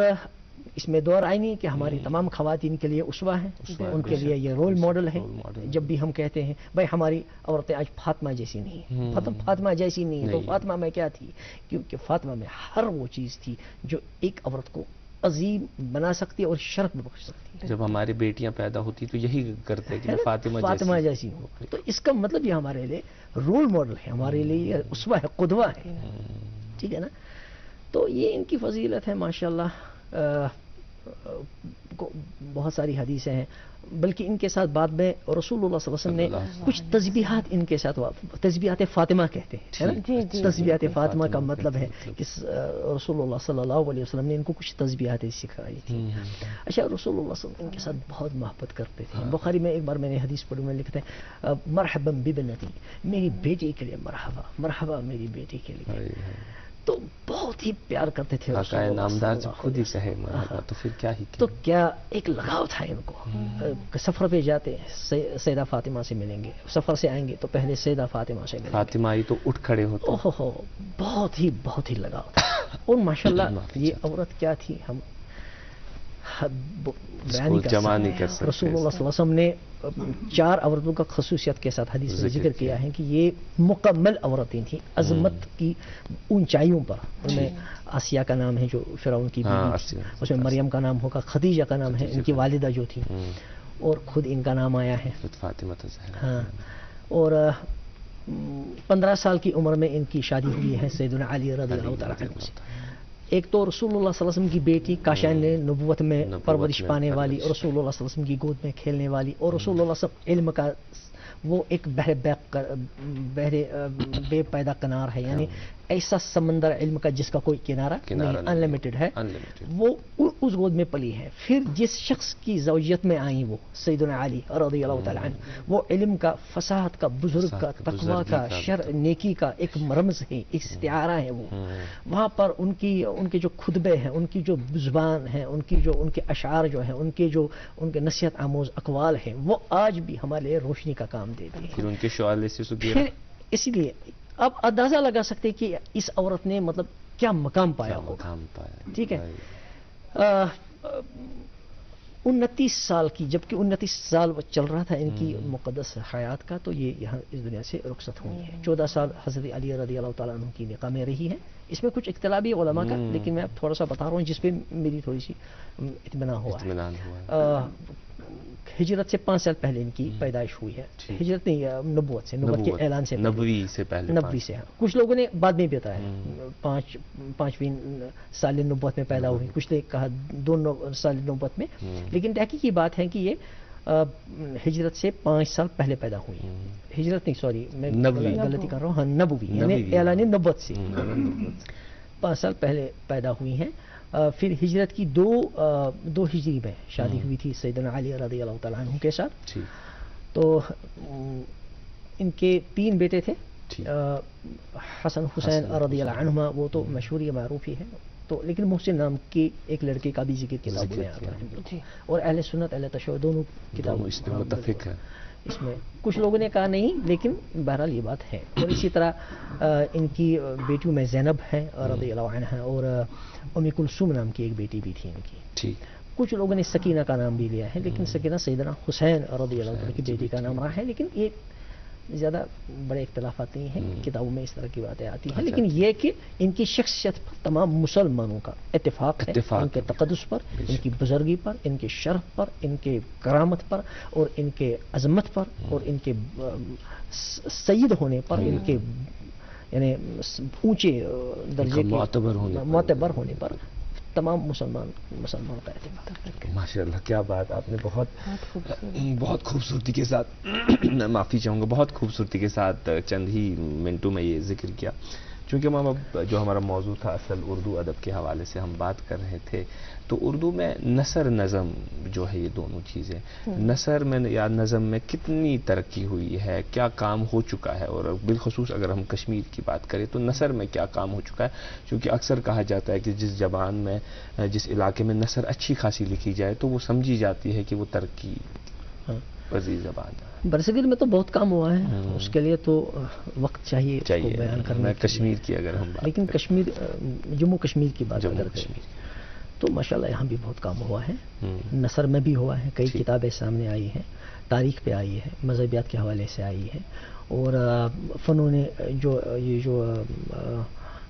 اس میں دو رائے نہیں کہ ہماری تمام خواتین کے لیے اسوہ ہیں، ان کے لیے یہ رول ماڈل ہے. جب بھی ہم کہتے ہیں بھائی ہماری عورتیں آج فاطمہ جیسی نہیں ہیں، فاطمہ جیسی نہیں ہے، تو فاطمہ میں کیا تھی؟ کیونکہ فاطمہ میں ہر وہ چیز تھی جو ایک عورت کو عظیم بنا سکتی ہے اور شرف بخش سکتی ہے. جب ہماری بیٹیاں پیدا ہوتی تو یہی کرتے کہ فاطمہ جیسی ہو. تو اس کا مطلب یہ ہمارے لیے رول ماڈل ہے، ہمارے لیے اسوہ ہے، قدوہ ہے. ٹھیک ہے نا؟ تو یہ ان کی فضیلت ہے ماشاءاللہ. بہت ساری حدیثیں ہیں، بلکہ ان کے ساتھ بعد میں رسول اللہ صلی اللہ علیہ وسلم نے کچھ تسبیحات ان کے ساتھ، تسبیحات فاطمہ کہتے ہیں. تسبیحات فاطمہ کا مطلب ہے کہ رسول اللہ صلی اللہ علیہ وسلم نے ان کو کچھ تسبیحات سکھائی تھی. اچھا، رسول اللہ صلی اللہ علیہ وسلم ان کے ساتھ بہت محبت کرتے تھے. بخاری میں ایک بار میں نے حدیث پڑھی، میں لکھتے ہیں مرحبا ببنتی، میری بیٹی کے لیے مرحبا، مرحبا میری بیٹی کے لیے. تو بہت ہی پیار کرتے تھے. نامدار جب خود ہی کہے مرحبا تو پھر کیا ہی، تو کیا ایک لگاؤ تھا ان کو. سفر پہ جاتے سیدہ فاطمہ سے ملیں گے، سفر سے آئیں گے تو پہلے سیدہ فاطمہ سے ملیں گے. فاطمہ آئی تو اٹھ کھڑے ہوتے. بہت ہی لگاؤ تھا. اور ماشاءاللہ یہ عورت کیا تھی ہم جمع نہیں کر سکتے. رسول اللہ صلی اللہ علیہ وسلم نے 4 عورتوں کا خصوصیت کے ساتھ حدیث میں ذکر کیا ہے کہ یہ مکمل عورتیں تھیں، عظمت کی اونچائیوں پر. ان میں آسیہ کا نام ہے جو فرعون کی بیوی، اس میں مریم کا نام ہوگا، خدیجہ کا نام ہے ان کی والدہ جو تھی، اور خود ان کا نام آیا ہے فاطمہ الزہرا. ہاں. اور 15 سال کی عمر میں ان کی شادی ہوئی ہے سیدنا علی رضی اللہ تعالیٰ عنہ سے. ایک تو رسول اللہ صلی اللہ علیہ وسلم کی بیٹی کاشان نبوت میں پرورش پانے والی، اور رسول اللہ صلی اللہ علیہ وسلم کی گود میں کھیلنے والی، اور رسول اللہ صلی اللہ علیہ وسلم علم کا وہ ایک بحر بے پیدا کنار ہے، یعنی ایسا سمندر علم کا جس کا کوئی کنارہ نہیں، انلمیٹڈ ہے، وہ اس گود میں پلی ہے. پھر جس شخص کی زوجیت میں آئیں وہ سیدنا علی رضی اللہ تعالیٰ عنہ، وہ علم کا، فصاحت کا، بزرگ کا، تقویٰ کا، نیکی کا ایک مرمز ہے، ایک استعارہ ہے. وہ وہاں پر ان کے جو خطبے ہیں، ان کی جو زبان ہے، ان کے اشعار جو ہیں، ان کے نصیحت آموز اقوال ہیں، وہ آج بھی ہمارے لیے روشنی کا کام دیتے ہیں. پھر ان کے شعلے سے پھر اسی لیے اب اندازہ لگا سکتے کہ اس عورت نے مطلب کیا مقام پایا ہوگا. ٹھیک ہے، 29 سال کی، جبکہ 29 سال چل رہا تھا ان کی مقدس حیات کا، تو یہ یہاں اس دنیا سے رخصت ہوئی ہے. 14 سال حضرت علی رضی اللہ تعالیٰ عنہ کی نکاح میں رہی ہے. اس میں کچھ اختلاف بھی علماء کا، لیکن میں اب تھوڑا سا بتا رہا ہوں جس پہ میری تھوڑی سی اطمینان ہوا ہے. ہجرت سے 5 سال پہلے ان کی پیدائش ہوئی ہے. ہجرت نہیں، نبوت سے، نبوت کے اعلان سے، نبوی سے. کچھ لوگوں نے بعد میں بتایا 5ویں سال نبوت میں پیدا ہوئی، کچھ نے کہا 2 سال نبوت میں، لیکن تحقیقی بات ہے کہ یہ ہجرت سے 5 سال پہلے پیدا ہوئی. ہجرت نہیں، سوری میں غلطی کر رہا ہوں، ہاں نبوی یعنی اعلان نبوت سے 5 سال پہلے پیدا ہوئی ہیں. پھر ہجرت کی 2 ہجری میں شادی ہوئی تھی سیدنا علی رضی اللہ تعالیٰ عنہ کے ساتھ. تو ان کے 3 بیٹے تھے، حسن حسین رضی اللہ عنہما، وہ تو مشہور معروف ہی ہے. تو لیکن محسن نام کی ایک لڑکے کا بھی ذکر کتابوں میں آتا ہے، اور اہل سنت اہل تشیع دونوں کتابوں اس میں متفق ہے. اس میں کچھ لوگوں نے کہا نہیں، لیکن بہرحال یہ بات ہے. اور اسی طرح ان کی بیٹیوں میں زینب ہے رضی اللہ عنہا، اور ام کلثوم نام کی ایک بیٹی بھی تھی ان کی. کچھ لوگوں نے سکینہ کا نام بھی لیا ہے، لیکن سکینہ سیدنا حسین رضی اللہ عنہ کی بیٹی کا نام رہا ہے. لیکن یہ زیادہ بڑے اختلافات نہیں ہیں، کتابوں میں اس طرح کی باتیں آتی ہیں. لیکن یہ کہ ان کی شخصیت پر تمام مسلمانوں کا اتفاق ہے، ان کے تقدس پر، ان کی بزرگی پر، ان کے شرف پر، ان کے کرامت پر، اور ان کے عظمت پر، اور ان کے سید ہونے پر، ان کے یعنی اونچے درجے کے معتبر ہونے پر تمام مسلمانوں کا اتفاق. ماشاء اللہ، کیا بات، آپ نے بہت خوبصورتی کے ساتھ معافی چاہوں گا، بہت خوبصورتی کے ساتھ چند ہی منٹوں میں یہ ذکر کیا. چونکہ جو ہمارا موضوع تھا اصل اردو ادب کے حوالے سے ہم بات کر رہے تھے، تو اردو میں نثر نظم جو ہے، یہ دونوں چیزیں، نثر میں یا نظم میں کتنی ترقی ہوئی ہے، کیا کام ہو چکا ہے، اور بالخصوص اگر ہم کشمیر کی بات کریں تو نثر میں کیا کام ہو چکا ہے. کیونکہ اکثر کہا جاتا ہے کہ جس زبان میں، جس علاقے میں نثر اچھی خاصی لکھی جائے تو وہ سمجھی جاتی ہے کہ وہ ترقی پذیر زبان ہے. برصغیر میں تو بہت کام ہوا ہے، اس کے لیے تو وقت چاہیے بیان کرنا. کشمیر کی اگر ہم بات، لیکن کشمیر، جموں کشمیر کی بات اگر کریں تو ماشاءاللہ یہاں بھی بہت کام ہوا ہے. نثر میں بھی ہوا ہے، کئی کتابیں سامنے آئی ہیں، تاریخ پہ آئی ہے، مذہبیات کے حوالے سے آئی ہے، اور فنون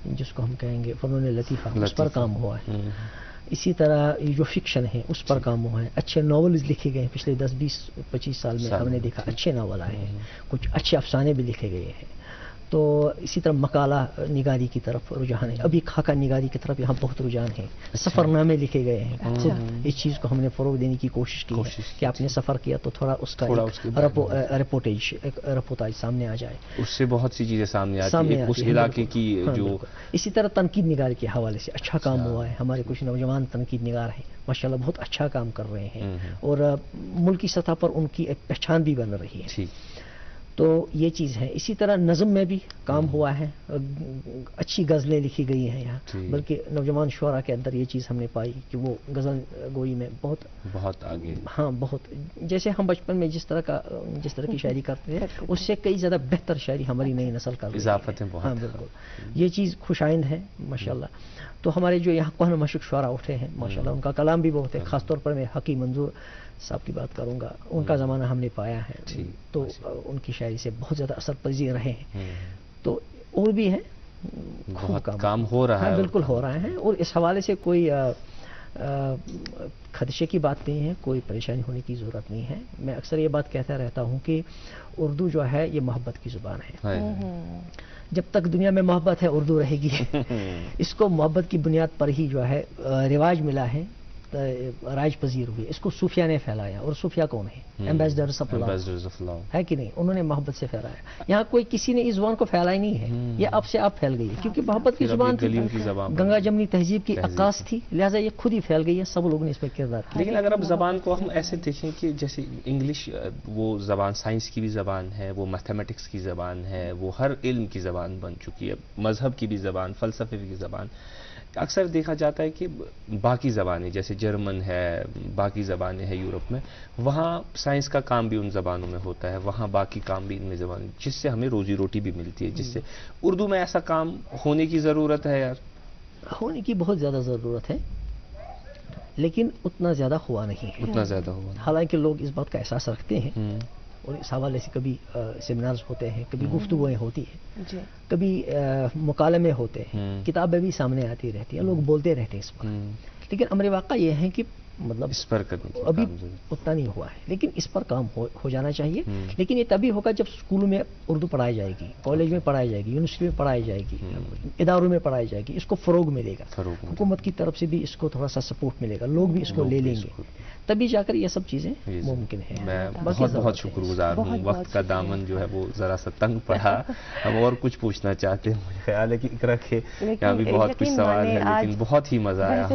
جس کو ہم کہیں گے فنون لطیفہ، اس پر کام ہوا ہے. اسی طرح یہ جو فکشن ہے اس پر کام ہوا ہے. اچھے ناولز لکھے گئے ہیں پچھلے 10-20-25 سال میں، ہم نے دیکھا اچھے ناول آئے ہیں، کچھ اچھے افسانے بھی لکھے گئے ہیں. تو اسی طرح مقالہ نگاری کی طرف رجحان ہے، ابھی خاکہ نگاری کی طرف یہاں بہت رجحان ہے. سفر نامے لکھے گئے ہیں، اس چیز کو ہم نے فروغ دینے کی کوشش کی ہے کہ آپ نے سفر کیا تو تھوڑا اس کا رپورٹاج سامنے آ جائے. اس سے بہت سی چیزیں سامنے آتی ہیں اس علاقے کی. جو اسی طرح تنقید نگار کے حوالے سے اچھا کام ہوا ہے. ہمارے کچھ نوجوان تنقید نگار ہیں، ماشاءاللہ بہت اچھا کام کر رہے ہیں، اور ملکی سطح پر ان کی ایک پہچان بھی بن رہی ہے. تو یہ چیز ہے. اسی طرح نظم میں بھی کام ہوا ہے، اچھی غزلیں لکھی گئی ہیں یہاں، بلکہ نوجوان شعراء کے اندر یہ چیز ہم نے پائی کہ وہ غزل گوئی میں بہت آگے. ہاں بہت، جیسے ہم بچپن میں جس طرح کی شاعری کرتے تھے اس سے کئی زیادہ بہتر شاعری ہماری نئی نسل کر رہی ہے. اضافتیں بہت. ہاں بالکل، یہ چیز خوش آئند ہے ماشاءاللہ. تو ہمارے جو یہاں کوہ مشق شعراء اٹھے ہیں ماشاءاللہ، ان کا کلام بھی بہت ہے. خاص طور پر میں حقی منظور صاحب کی بات کروں گا، ان کا زمانہ ہم نے پایا ہے، تو ان کی شاعری سے بہت زیادہ اثر پذیر رہے ہیں. تو اور بھی ہے، بہت کام ہو رہا ہے. بالکل ہو رہا ہے، اور اس حوالے سے کوئی خدشے کی بات نہیں ہے، کوئی پریشانی ہونے کی ضرورت نہیں ہے. میں اکثر یہ بات کہتا رہتا ہوں کہ اردو جو ہے یہ محبت کی زبان ہے. جب تک دنیا میں محبت ہے اردو رہے گی. اس کو محبت کی بنیاد پر ہی جو ہے رواج ملا ہے. رائج پذیر ہوئی. اس کو صوفیہ نے پھیلایا, اور صوفیہ کون ہے؟ ایمبیسڈرز آف لاؤ ہے کہ نہیں؟ انہوں نے محبت سے پھیلایا. یہاں کوئی کسی نے اس زبان کو پھیلائی نہیں ہے, یہ اب سے اب پھیل گئی ہے, کیونکہ محبت کی زبان تھی, گنگا جمنی تہذیب کی عکاس تھی, لہٰذا یہ خود ہی پھیل گئی ہے, سب لوگوں نے اس پہ کردار کیا. لیکن اگر اب زبان کو ہم ایسے دیکھیں کہ جیسے انگلش وہ زبان سائنس کی بھی زبان ہے, وہ میتھمیٹکس کی زبان ہے, وہ ہر علم کی زبان بن چکی ہے, مذہب کی بھی زبان, فلسفے کی زبان. اکثر دیکھا جاتا ہے کہ باقی زبانیں جیسے جرمن ہے, باقی زبانیں ہیں یورپ میں, وہاں سائنس کا کام بھی ان زبانوں میں ہوتا ہے, وہاں باقی کام بھی ان میں زبان, جس سے ہمیں روزی روٹی بھی ملتی ہے. جس سے اردو میں ایسا کام ہونے کی ضرورت ہے یار, ہونے کی بہت زیادہ ضرورت ہے, لیکن اتنا زیادہ ہوا نہیں ہے. اتنا زیادہ ہوا, حالانکہ لوگ اس بات کا احساس رکھتے ہیں, اور اس حوالے سے کبھی سیمینارز ہوتے ہیں, کبھی گفتگویں ہوتی ہیں, کبھی مکالمے ہوتے ہیں, کتابیں بھی سامنے آتی رہتی ہیں, لوگ بولتے رہتے ہیں اس پر. لیکن امر واقع یہ ہے کہ مطلب اس پر ابھی اتنا نہیں ہوا ہے, لیکن اس پر کام ہو جانا چاہیے. لیکن یہ تبھی ہوگا جب اسکولوں میں اردو پڑھائی جائے گی, کالج میں پڑھائی جائے گی, یونیورسٹی میں پڑھائی جائے گی, اداروں میں پڑھائی جائے گی. اس کو فروغ ملے گا, حکومت کی طرف سے بھی اس کو تھوڑا سا سپورٹ ملے گا, لوگ بھی اس کو لے لیں گے, تبھی جا کر یہ سب چیزیں ممکن ہیں. میں بہت بہت شکر گزار ہوں. وقت کا دامن جو ہے وہ ذرا سا تنگ پڑا, ہم اور کچھ پوچھنا چاہتے ہیں, مجھے خیال ہے کہ اقرا کے یہاں بھی بہت کچھ سوال ہے, لیکن بہت ہی مزہ آیا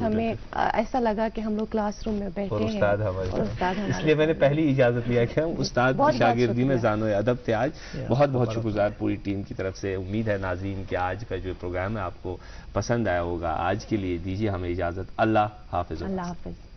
ہمیں ایسا لگا کہ ہم لوگ کلاس روم میں بیٹھے ہیں, استاد ہمارے, اس لیے میں نے پہلی اجازت لیا کہ ہم استاد شاگردی میں زانو ادب تھے. آج بہت بہت شکر گزار پوری ٹیم کی طرف سے. امید ہے ناظرین کہ آج کا جو پروگرام ہے آپ کو پسند آیا ہوگا. آج کے لیے دیجیے ہمیں اجازت. اللہ حافظ. اللہ حافظ.